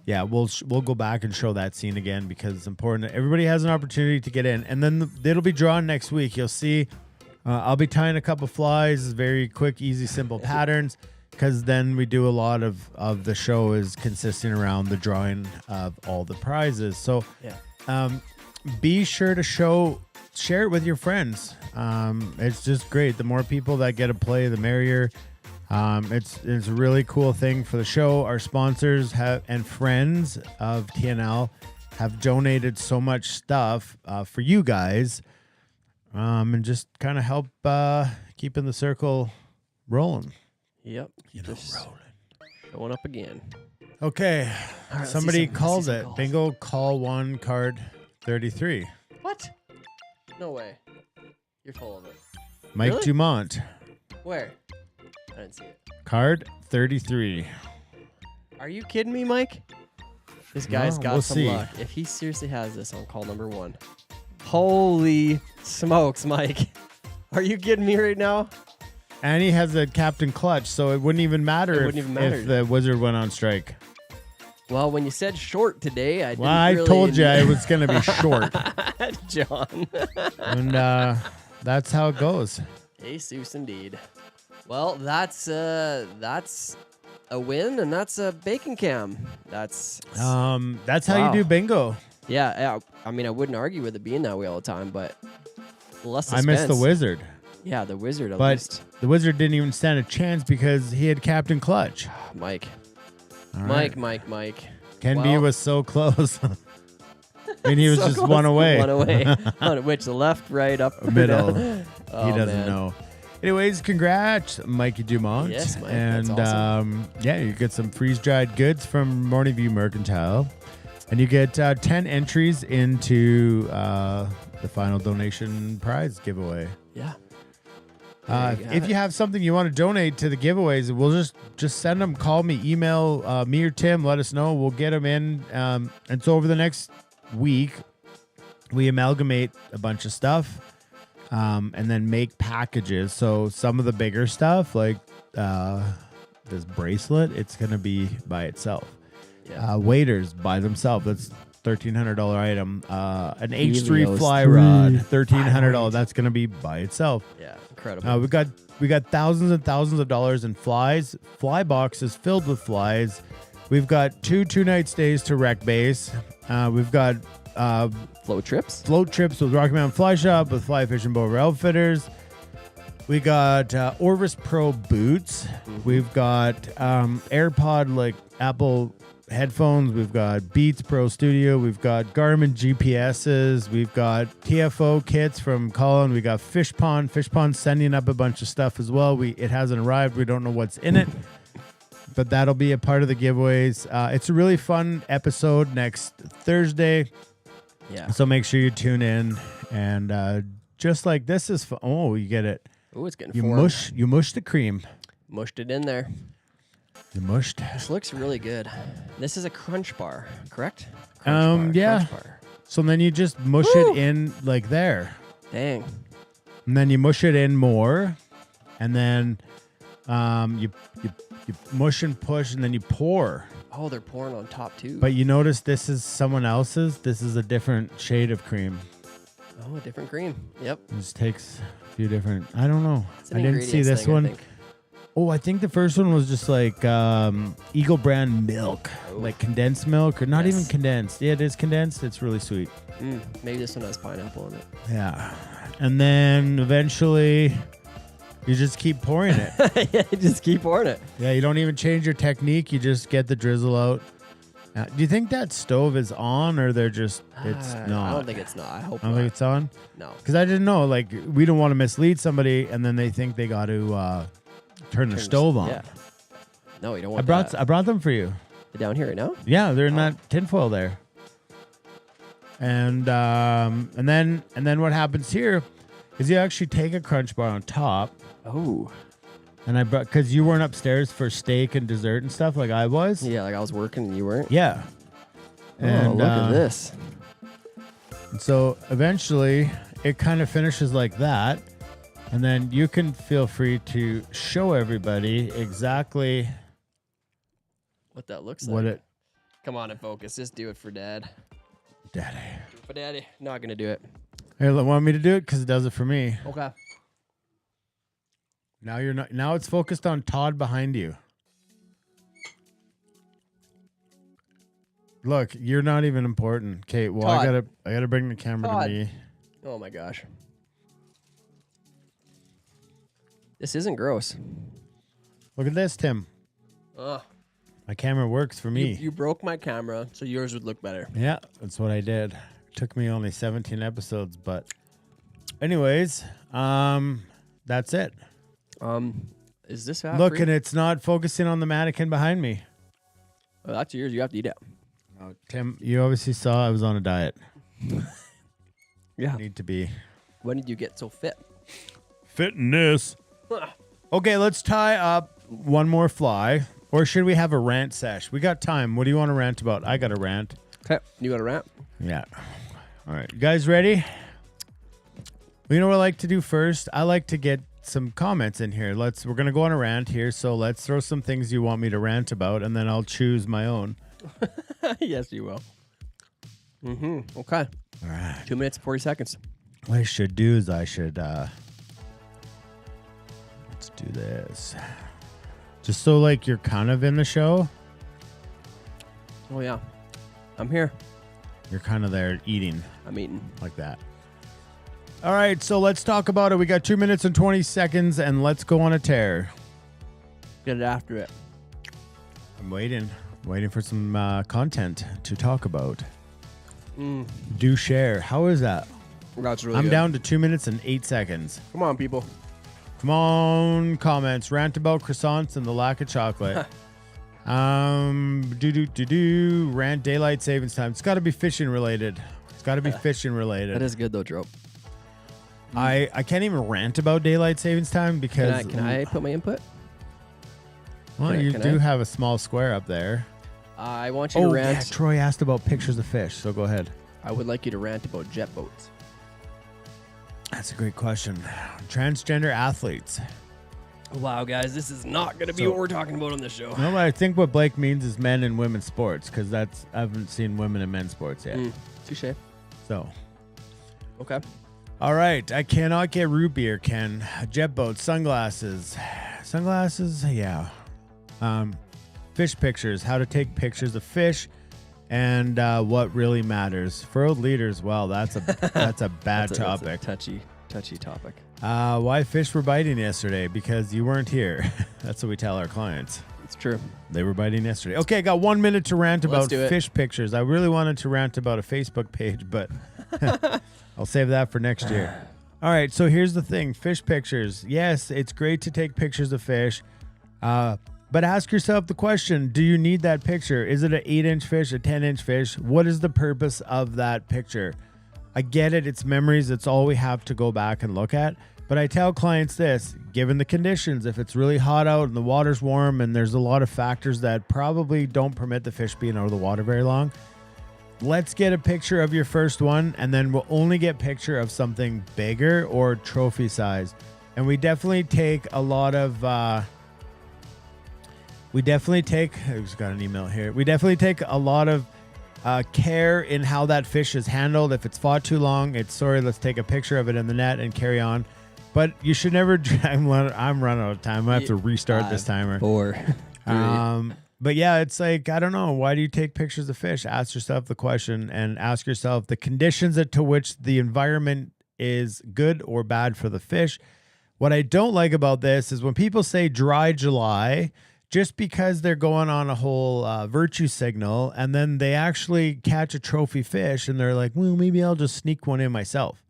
[SPEAKER 12] Yeah, we'll go back and show that scene again because it's important. Everybody has an opportunity to get in, and then it'll be drawn next week. You'll see I'll be tying a couple flies, very quick, easy, simple patterns, because then we do a lot of the show is consisting around the drawing of all the prizes. So be sure to share it with your friends. It's just great. The more people that get to play, the merrier. It's a really cool thing for the show. Our sponsors and friends of TNL have donated so much stuff for you guys, and just kind of help keeping the circle rolling.
[SPEAKER 9] Yep, just rolling. Going up again.
[SPEAKER 12] Okay,
[SPEAKER 9] right,
[SPEAKER 12] somebody called it.
[SPEAKER 9] Calls.
[SPEAKER 12] Bingo call 1 card 33.
[SPEAKER 9] What? No way. You're full of it.
[SPEAKER 12] Mike
[SPEAKER 9] Really?
[SPEAKER 12] Dumont.
[SPEAKER 9] Where? I didn't see it.
[SPEAKER 12] Card 33.
[SPEAKER 9] Are you kidding me, Mike? This guy's
[SPEAKER 12] No,
[SPEAKER 9] got
[SPEAKER 12] we'll
[SPEAKER 9] some
[SPEAKER 12] see.
[SPEAKER 9] luck. If he seriously has this on call number 1. Holy smokes, Mike. Are you kidding me right now?
[SPEAKER 12] And he has a captain clutch, so it wouldn't even matter, if the wizard went on strike.
[SPEAKER 9] Well, when you said short today, I didn't
[SPEAKER 12] I
[SPEAKER 9] really
[SPEAKER 12] told you it was going to be short.
[SPEAKER 9] John.
[SPEAKER 12] And that's how it goes.
[SPEAKER 9] Jesus, indeed. Well, that's a win, and that's a bacon cam. That's
[SPEAKER 12] how
[SPEAKER 9] wow.
[SPEAKER 12] you do bingo.
[SPEAKER 9] Yeah, I mean, I wouldn't argue with it being that way all the time, but less
[SPEAKER 12] I
[SPEAKER 9] suspense.
[SPEAKER 12] missed the wizard.
[SPEAKER 9] Yeah, the wizard at
[SPEAKER 12] But
[SPEAKER 9] least.
[SPEAKER 12] the wizard didn't even stand a chance because he had captain clutch.
[SPEAKER 9] Mike.
[SPEAKER 12] All right.
[SPEAKER 9] Mike.
[SPEAKER 12] Ken B was so close. I mean, he was
[SPEAKER 9] So
[SPEAKER 12] just
[SPEAKER 9] close
[SPEAKER 12] one
[SPEAKER 9] to
[SPEAKER 12] away.
[SPEAKER 9] One away. On which, left, right, up,
[SPEAKER 12] Middle.
[SPEAKER 9] down? Oh,
[SPEAKER 12] He doesn't
[SPEAKER 9] man.
[SPEAKER 12] know. Anyways, congrats, Mikey Dumont.
[SPEAKER 9] Yes, Mike,
[SPEAKER 12] and
[SPEAKER 9] that's awesome.
[SPEAKER 12] you get some freeze-dried goods from Morning View Mercantile. And you get 10 entries into the final donation prize giveaway.
[SPEAKER 9] Yeah.
[SPEAKER 12] If you have something you want to donate to the giveaways, we'll just send them. Call me, email me or Tim. Let us know. We'll get them in. And so over the next week, we amalgamate a bunch of stuff and then make packages. So some of the bigger stuff, like this bracelet, it's going to be by itself.
[SPEAKER 9] Yeah.
[SPEAKER 12] Waiters by themselves. That's $1,300 item. An
[SPEAKER 9] Helios
[SPEAKER 12] H3 fly
[SPEAKER 9] 3.
[SPEAKER 12] rod, $1,300. That's going to be by itself.
[SPEAKER 9] Yeah, incredible.
[SPEAKER 12] We got thousands and thousands of dollars in flies, fly boxes filled with flies. We've got 2 night stays to Rec Base. We've got
[SPEAKER 9] float trips
[SPEAKER 12] with Rocky Mountain Fly Shop with Fly Fishing Boat Outfitters. We got Orvis Pro boots. We've got AirPod like Apple headphones. We've got Beats Pro Studio. We've got Garmin GPSs. We've got TFO kits from Colin. We got Fish Pond. Fish Pond sending up a bunch of stuff as well. It hasn't arrived. We don't know what's in it, but that'll be a part of the giveaways. It's a really fun episode next Thursday.
[SPEAKER 9] Yeah.
[SPEAKER 12] So make sure you tune in, and just like this is fun. Oh, you get it.
[SPEAKER 9] Oh, it's getting
[SPEAKER 12] You
[SPEAKER 9] formed.
[SPEAKER 12] you mush the cream.
[SPEAKER 9] Mushed it in there.
[SPEAKER 12] You mushed.
[SPEAKER 9] This looks really good. This is a crunch bar, correct? Crunch
[SPEAKER 12] Yeah.
[SPEAKER 9] bar.
[SPEAKER 12] So then you just mush it in like there.
[SPEAKER 9] Dang.
[SPEAKER 12] And then you mush it in more, and then you mush and push, and then you pour.
[SPEAKER 9] Oh, they're pouring on top too.
[SPEAKER 12] But you notice this is someone else's. This is a different shade of cream.
[SPEAKER 9] Oh, a different cream. Yep.
[SPEAKER 12] This takes a few different. I don't know.
[SPEAKER 9] It's an
[SPEAKER 12] I didn't see
[SPEAKER 9] ingredients
[SPEAKER 12] this
[SPEAKER 9] thing, I
[SPEAKER 12] one.
[SPEAKER 9] think.
[SPEAKER 12] Oh, I think the first one was just like Eagle brand milk, like condensed milk, or not even condensed. Yeah, it is condensed. It's really sweet.
[SPEAKER 9] Maybe this one has pineapple in it.
[SPEAKER 12] Yeah. And then eventually you just keep pouring it.
[SPEAKER 9] Yeah, just keep pouring it.
[SPEAKER 12] Yeah, you don't even change your technique. You just get the drizzle out Do you think that stove is on, or they're just it's not?
[SPEAKER 9] I don't think it's not. I hope
[SPEAKER 12] I don't
[SPEAKER 9] not.
[SPEAKER 12] think it's on.
[SPEAKER 9] No.
[SPEAKER 12] Because I didn't know. Like, we don't want to mislead somebody, and then they think they got to turn the stove on.
[SPEAKER 9] Yeah. No, you don't want that.
[SPEAKER 12] I brought them for you.
[SPEAKER 9] They're down here right now?
[SPEAKER 12] Yeah, they're in that tinfoil there. And then what happens here is you actually take a crunch bar on top.
[SPEAKER 9] Oh.
[SPEAKER 12] And I brought, because you weren't upstairs for steak and dessert and stuff like I was.
[SPEAKER 9] Yeah, like I was working and you weren't?
[SPEAKER 12] Yeah.
[SPEAKER 9] And look at this.
[SPEAKER 12] And so eventually it kind of finishes like that. And then you can feel free to show everybody exactly
[SPEAKER 9] what that looks like.
[SPEAKER 12] What it.
[SPEAKER 9] Come on and focus. Just do it for Dad.
[SPEAKER 12] Daddy.
[SPEAKER 9] Do it for Daddy. Not going to do it.
[SPEAKER 12] Hey, want me to do it? Because it does it for me.
[SPEAKER 9] Okay.
[SPEAKER 12] Now you're not. Now it's focused on Todd behind you. Look, you're not even important, Kate. Well,
[SPEAKER 9] Todd.
[SPEAKER 12] I gotta bring the camera
[SPEAKER 9] Todd.
[SPEAKER 12] to me.
[SPEAKER 9] Oh my gosh. This isn't gross.
[SPEAKER 12] Look at this, Tim.
[SPEAKER 9] Ugh.
[SPEAKER 12] My camera works for me.
[SPEAKER 9] You broke my camera, so yours would look better.
[SPEAKER 12] Yeah, that's what I did. Took me only 17 episodes, but anyways, that's it.
[SPEAKER 9] Is this fat
[SPEAKER 12] Look,
[SPEAKER 9] free?
[SPEAKER 12] and it's not focusing on the mannequin behind me.
[SPEAKER 9] Oh, that's yours. You have to eat it.
[SPEAKER 12] Oh, Tim, you obviously saw I was on a diet.
[SPEAKER 9] Yeah.
[SPEAKER 12] Need to be.
[SPEAKER 9] When did you get so fit?
[SPEAKER 12] Fitness. Okay, let's tie up one more fly. Or should we have a rant sesh? We got time. What do you want to rant about? I got a rant.
[SPEAKER 9] Okay. You got a rant?
[SPEAKER 12] Yeah. All right. You guys ready? Well, you know what I like to do first? I like to get some comments in here. We're going to go on a rant here. So let's throw some things you want me to rant about, and then I'll choose my own.
[SPEAKER 9] Yes, you will. Mm-hmm. Okay.
[SPEAKER 12] All right.
[SPEAKER 9] 2 minutes and 40 seconds.
[SPEAKER 12] What I should do is let's do this. Just so like you're kind of in the show.
[SPEAKER 9] Oh, yeah. I'm here.
[SPEAKER 12] You're kind of there eating.
[SPEAKER 9] I'm eating.
[SPEAKER 12] Like that. All right, so let's talk about it. We got 2 minutes and 20 seconds, and let's go on a tear.
[SPEAKER 9] Get it after it.
[SPEAKER 12] I'm waiting for some content to talk about.
[SPEAKER 9] Mm.
[SPEAKER 12] Do share. How is that?
[SPEAKER 9] That's really
[SPEAKER 12] I'm
[SPEAKER 9] good.
[SPEAKER 12] down to 2 minutes and 8 seconds.
[SPEAKER 9] Come on, people.
[SPEAKER 12] Come on, comments. Rant about croissants and the lack of chocolate. Rant daylight savings time. It's got to be fishing related. It's got to be fishing related.
[SPEAKER 9] That is good though, Drope.
[SPEAKER 12] I can't even rant about daylight savings time because
[SPEAKER 9] Can I put my input?
[SPEAKER 12] Well, you do have a small square up there.
[SPEAKER 9] I want you to rant.
[SPEAKER 12] Yeah, Troy asked about pictures of fish, so go ahead.
[SPEAKER 9] I would like you to rant about jet boats.
[SPEAKER 12] That's a great question. Transgender athletes.
[SPEAKER 9] Wow, guys, this is not going to be what we're talking about on this show.
[SPEAKER 12] No, I think what Blake means is men and women's sports, because I haven't seen women and men's sports yet.
[SPEAKER 9] Touché.
[SPEAKER 12] So.
[SPEAKER 9] Okay.
[SPEAKER 12] All right. I cannot get root beer, Ken. Jet boats, sunglasses. Sunglasses, yeah. Fish pictures, how to take pictures of fish, and what really matters. Furrowed leaders, well, that's a bad topic.
[SPEAKER 9] That's a touchy topic.
[SPEAKER 12] Why fish were biting yesterday? Because you weren't here. That's what we tell our clients.
[SPEAKER 9] It's true.
[SPEAKER 12] They were biting yesterday. Okay, I got 1 minute to rant about
[SPEAKER 9] do it.
[SPEAKER 12] fish pictures. I really wanted to rant about a Facebook page, but I'll save that for next year. All right, so here's the thing. Fish pictures. Yes, it's great to take pictures of fish, but ask yourself the question, do you need that picture? Is it an 8-inch fish, a 10-inch fish? What is the purpose of that picture? I get it. It's memories. It's all we have to go back and look at. But I tell clients this, given the conditions, if it's really hot out and the water's warm and there's a lot of factors that probably don't permit the fish being out of the water very long, let's get a picture of your first one, and then we'll only get picture of something bigger or trophy size. And we definitely take a lot of... I just got an email here. We definitely take a lot of care in how that fish is handled. If it's fought too long, let's take a picture of it in the net and carry on. But you should never, I'm running out of time. I have to restart this timer.
[SPEAKER 9] 4, 3.
[SPEAKER 12] But yeah, it's like, I don't know. Why do you take pictures of fish? Ask yourself the question and ask yourself the conditions to which the environment is good or bad for the fish. What I don't like about this is when people say dry July, just because they're going on a whole virtue signal and then they actually catch a trophy fish and they're like, well, maybe I'll just sneak one in myself.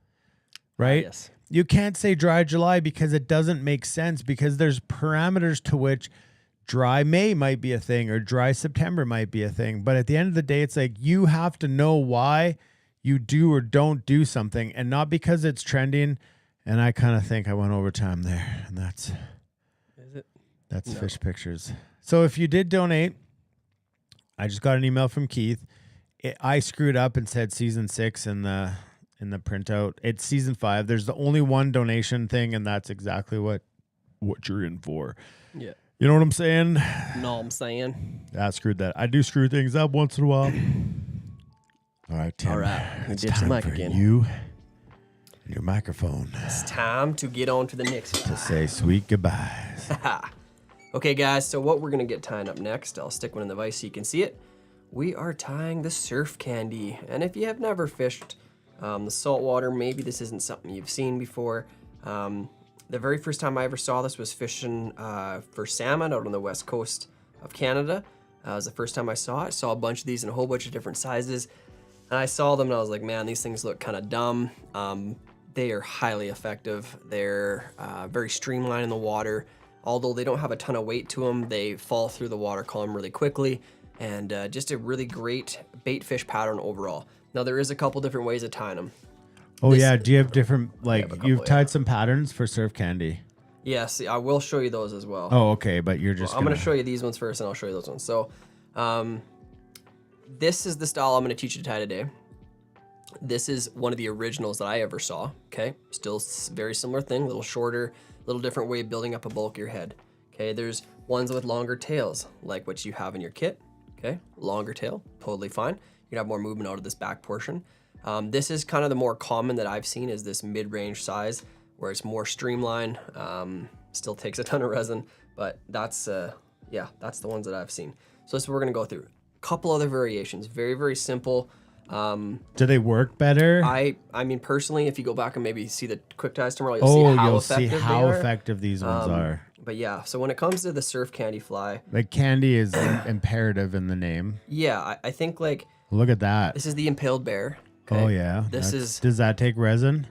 [SPEAKER 12] Right?
[SPEAKER 9] Yes.
[SPEAKER 12] You can't say dry July because it doesn't make sense, because there's parameters to which dry May might be a thing or dry September might be a thing. But at the end of the day, it's like you have to know why you do or don't do something, and not because it's trending. And I kind of think I went overtime there, and that's fish pictures. So if you did donate, I just got an email from Keith. I screwed up and said season 6 in the printout. It's season 5. There's the only one donation thing, and that's exactly what you're in for.
[SPEAKER 9] Yeah.
[SPEAKER 12] You know what I'm saying?
[SPEAKER 9] No, I'm saying.
[SPEAKER 12] I screwed that. I do screw things up once in a while. All right, Tim.
[SPEAKER 9] All right.
[SPEAKER 12] It's
[SPEAKER 9] Ditch the
[SPEAKER 12] time
[SPEAKER 9] mic
[SPEAKER 12] for
[SPEAKER 9] again.
[SPEAKER 12] you and your microphone
[SPEAKER 9] It's time to get on to the next
[SPEAKER 12] to say sweet goodbyes.
[SPEAKER 9] Okay, guys, so what we're going to get tying up next, I'll stick one in the vise so you can see it. We are tying the surf candy. And if you have never fished the saltwater, maybe this isn't something you've seen before. The very first time I ever saw this was fishing for salmon out on the west coast of Canada. It was the first time I saw it. I saw a bunch of these in a whole bunch of different sizes. And I saw them and I was like, man, these things look kind of dumb. They are highly effective. They're very streamlined in the water. Although they don't have a ton of weight to them, they fall through the water column really quickly. And just a really great bait fish pattern overall. Now, there is a couple different ways of tying them.
[SPEAKER 12] Oh, yeah. Do you have different, you've tied some patterns for surf candy?
[SPEAKER 9] Yes, I will show you those as well.
[SPEAKER 12] Oh, okay. But you're just
[SPEAKER 9] I'm going to show you these ones first, and I'll show you those ones. So, this is the style I'm going to teach you to tie today. This is one of the originals that I ever saw, okay? Still very similar thing, a little shorter, a little different way of building up a bulkier head. Okay, there's ones with longer tails, like what you have in your kit, okay? Longer tail, totally fine. You can have more movement out of this back portion. This is kind of the more common that I've seen, is this mid-range size, where it's more streamlined, still takes a ton of resin, but that's the ones that I've seen. So this is what we're gonna go through. A couple other variations, very, very simple.
[SPEAKER 12] Do they work better?
[SPEAKER 9] I mean, personally, if you go back and maybe see the quick ties tomorrow, you'll see how
[SPEAKER 12] effective these ones are.
[SPEAKER 9] But yeah, so when it comes to the surf candy fly,
[SPEAKER 12] like candy is imperative in the name.
[SPEAKER 9] Yeah, I think like
[SPEAKER 12] look at that.
[SPEAKER 9] This is the impaled bear. Okay?
[SPEAKER 12] Oh yeah. Does that take resin?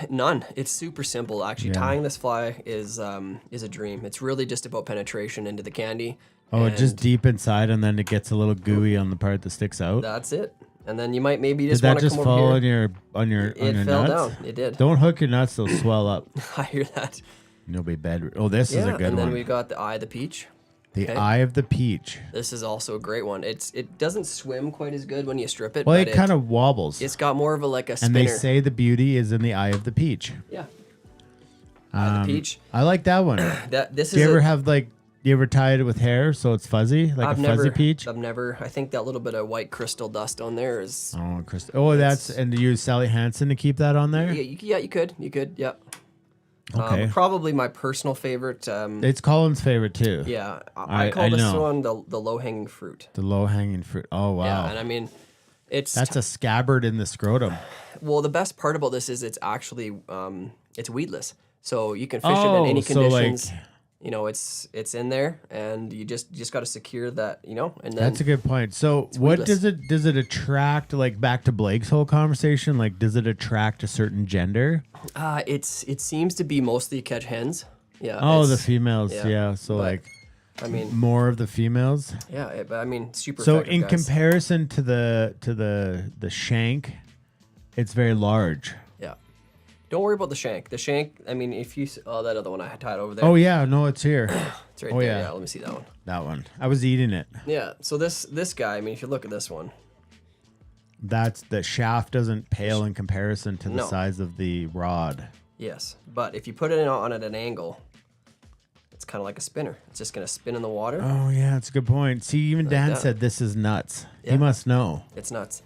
[SPEAKER 9] None. It's super simple. Actually, tying this fly is a dream. It's really just about penetration into the candy.
[SPEAKER 12] Oh, just deep inside, and then it gets a little gooey on the part that sticks out.
[SPEAKER 9] That's it. And then you might maybe just
[SPEAKER 12] want
[SPEAKER 9] to
[SPEAKER 12] to
[SPEAKER 9] come
[SPEAKER 12] fall
[SPEAKER 9] over here.
[SPEAKER 12] on your
[SPEAKER 9] It fell
[SPEAKER 12] nuts?
[SPEAKER 9] down. It did.
[SPEAKER 12] Don't hook your nuts; they'll swell up.
[SPEAKER 9] I hear that.
[SPEAKER 12] You'll be bad. Oh, this is a good one.
[SPEAKER 9] And then we got the eye of the peach.
[SPEAKER 12] The eye of the peach.
[SPEAKER 9] This is also a great one. It doesn't swim quite as good when you strip it.
[SPEAKER 12] Well,
[SPEAKER 9] but
[SPEAKER 12] it kind of wobbles.
[SPEAKER 9] It's got more of a spinner.
[SPEAKER 12] And they say the beauty is in the eye of the peach.
[SPEAKER 9] Yeah. Eye of the peach.
[SPEAKER 12] I like that one. Do you ever tie it with hair so it's fuzzy, like fuzzy peach?
[SPEAKER 9] I've never. I think that little bit of white crystal dust on there is.
[SPEAKER 12] Oh, crystal. Oh, and do you use Sally Hansen to keep that on there?
[SPEAKER 9] Yeah, you could. Yeah.
[SPEAKER 12] Okay.
[SPEAKER 9] Probably my personal favorite.
[SPEAKER 12] It's Colin's favorite too.
[SPEAKER 9] Yeah, I call this one the low hanging fruit.
[SPEAKER 12] The low hanging fruit. Oh wow.
[SPEAKER 9] Yeah, and I mean, that's
[SPEAKER 12] a scabbard in the scrotum.
[SPEAKER 9] Well, the best part about this is it's actually it's weedless, so you can fish it in any conditions. You know, it's in there, and you just got to secure that. You know, and then
[SPEAKER 12] that's a good point. So, what does it attract? Like back to Blake's whole conversation, like does it attract a certain gender?
[SPEAKER 9] It seems to be mostly catch hens. Yeah.
[SPEAKER 12] Oh, the females. Yeah. So
[SPEAKER 9] I mean,
[SPEAKER 12] more of the females.
[SPEAKER 9] Yeah, but I mean, super.
[SPEAKER 12] So in comparison to the shank, it's very large.
[SPEAKER 9] Yeah. Don't worry about the shank. The shank, I mean, if you that other one I had tied over there.
[SPEAKER 12] Oh yeah, no, it's here.
[SPEAKER 9] It's right there. Yeah, let me see that one.
[SPEAKER 12] That one. I was eating it.
[SPEAKER 9] Yeah. So this guy, I mean, if you look at this one.
[SPEAKER 12] That's the shaft doesn't pale in comparison to the size of the rod.
[SPEAKER 9] Yes, but if you put it on at an angle, it's kind of like a spinner. It's just gonna spin in the water.
[SPEAKER 12] Oh yeah, that's a good point. See, even Dan said this is nuts. Yeah. He must know.
[SPEAKER 9] It's nuts.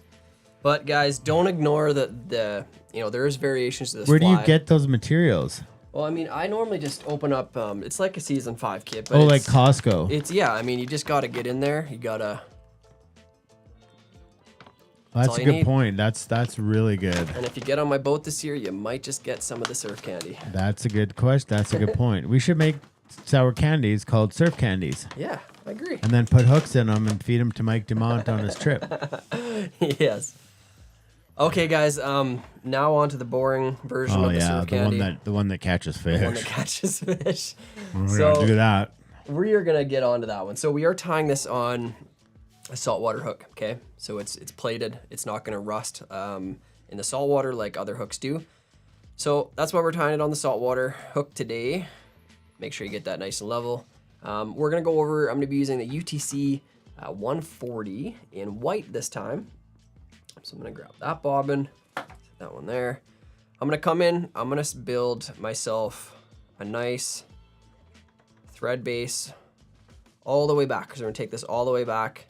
[SPEAKER 9] But guys, don't ignore the there is variations to this.
[SPEAKER 12] Where do you get those materials?
[SPEAKER 9] Well, I mean, I normally just open up. It's like a season 5 kit. But
[SPEAKER 12] like Costco.
[SPEAKER 9] I mean, you just got to get in there. You gotta.
[SPEAKER 12] That's a good point. That's really good.
[SPEAKER 9] And if you get on my boat this year, you might just get some of the surf candy.
[SPEAKER 12] That's a good question. That's a good point. We should make sour candies called surf candies.
[SPEAKER 9] Yeah, I agree.
[SPEAKER 12] And then put hooks in them and feed them to Mike Dumont on his trip.
[SPEAKER 9] Yes. Okay, guys. Now on to the boring version of the surf candy.
[SPEAKER 12] The one that catches fish.
[SPEAKER 9] The one that catches fish.
[SPEAKER 12] We're gonna do that.
[SPEAKER 9] We are gonna get onto that one. So we are tying this on a saltwater hook. Okay, so it's plated. It's not gonna rust in the saltwater like other hooks do. So that's why we're tying it on the saltwater hook today. Make sure you get that nice and level. We're gonna go over. I'm gonna be using the UTC 140 in white this time. So I'm gonna grab that bobbin, set that one there. I'm gonna come in, I'm gonna build myself a nice thread base all the way back. So we're gonna take this all the way back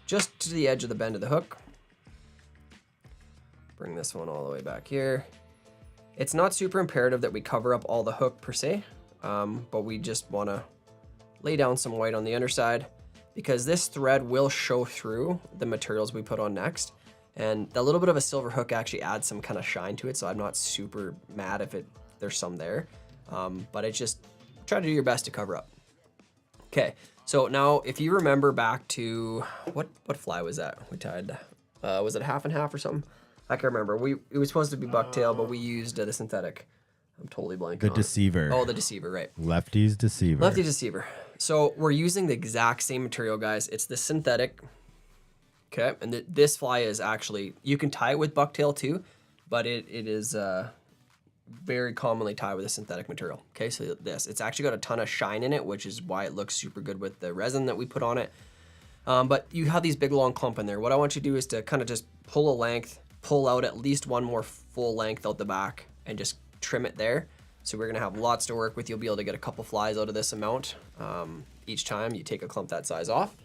[SPEAKER 9] just to the edge of the bend of the hook. Bring this one all the way back here. It's not super imperative that we cover up all the hook per se, but we just wanna lay down some white on the underside because this thread will show through the materials we put on next. And a little bit of a silver hook actually adds some kind of shine to it, so I'm not super mad if there's some there. But it's just try to do your best to cover up. Okay, so now if you remember back to what fly was that we tied? Was it half and half or something? I can't remember. It was supposed to be bucktail, but we used the synthetic. I'm totally blanking.
[SPEAKER 12] The Deceiver.
[SPEAKER 9] Oh, the Deceiver, right?
[SPEAKER 12] Lefty's Deceiver.
[SPEAKER 9] Lefty Deceiver. So we're using the exact same material, guys. It's the synthetic. Okay, and this fly is actually, you can tie it with bucktail too, but it is very commonly tied with a synthetic material. Okay, so it's actually got a ton of shine in it, which is why it looks super good with the resin that we put on it. But you have these big long clump in there. What I want you to do is to kind of just pull a length, pull out at least one more full length out the back and just trim it there. So we're gonna have lots to work with. You'll be able to get a couple flies out of this amount each time you take a clump that size off.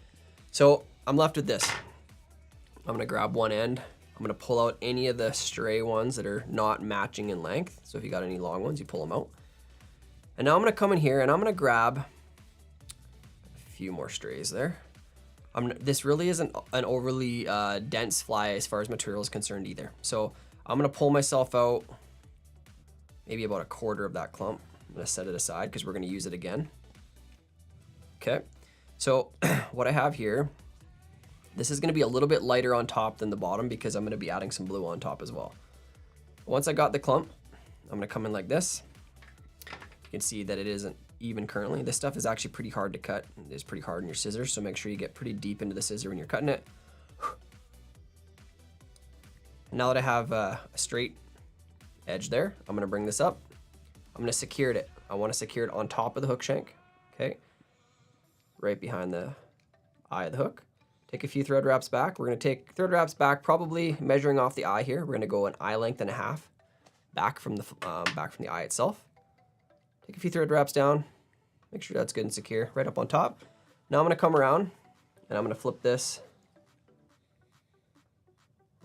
[SPEAKER 9] So I'm left with this. I'm gonna grab one end. I'm gonna pull out any of the stray ones that are not matching in length. So if you got any long ones, you pull them out. And now I'm gonna come in here and I'm gonna grab a few more strays there. This really isn't an overly dense fly as far as material is concerned either. So I'm gonna pull myself out maybe about a quarter of that clump. I'm gonna set it aside because we're gonna use it again. Okay, so what I have here, this is gonna be a little bit lighter on top than the bottom because I'm gonna be adding some blue on top as well. Once I got the clump, I'm gonna come in like this. You can see that it isn't even currently. This stuff is actually pretty hard to cut. It is pretty hard in your scissors, so make sure you get pretty deep into the scissor when you're cutting it. And now that I have a straight edge there, I'm gonna bring this up. I'm gonna secure it. I wanna secure it on top of the hook shank, okay? Right behind the eye of the hook. Take a few thread wraps back. We're gonna take thread wraps back, probably measuring off the eye here. We're gonna go an eye length and a half back from the eye itself. Take a few thread wraps down. Make sure that's good and secure right up on top. Now I'm gonna come around and I'm gonna flip this.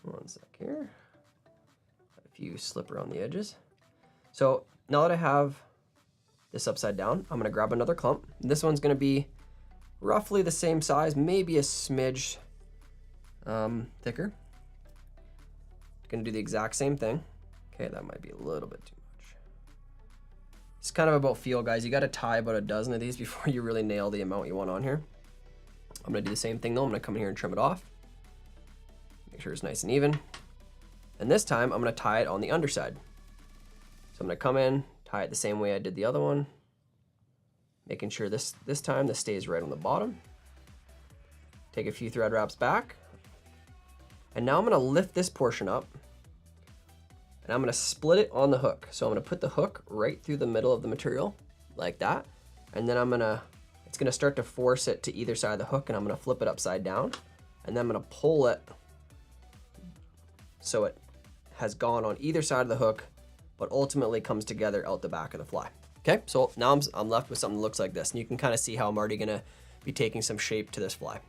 [SPEAKER 9] One sec here. Got a few slip around the edges. So now that I have this upside down, I'm gonna grab another clump. This one's gonna be roughly the same size, maybe a smidge thicker. Gonna do the exact same thing. Okay, that might be a little bit too much. It's kind of about feel, guys. You gotta tie about a dozen of these before you really nail the amount you want on here. I'm gonna do the same thing though. I'm gonna come in here and trim it off. Make sure it's nice and even. And this time I'm gonna tie it on the underside. So I'm gonna come in, tie it the same way I did the other one. Making sure this time this stays right on the bottom. Take a few thread wraps back. And now I'm gonna lift this portion up and I'm gonna split it on the hook. So I'm gonna put the hook right through the middle of the material like that. And then it's gonna start to force it to either side of the hook and I'm gonna flip it upside down. And then I'm gonna pull it so it has gone on either side of the hook, but ultimately comes together out the back of the fly. Okay, so now I'm left with something that looks like this. And you can kind of see how I'm already gonna be taking some shape to this fly.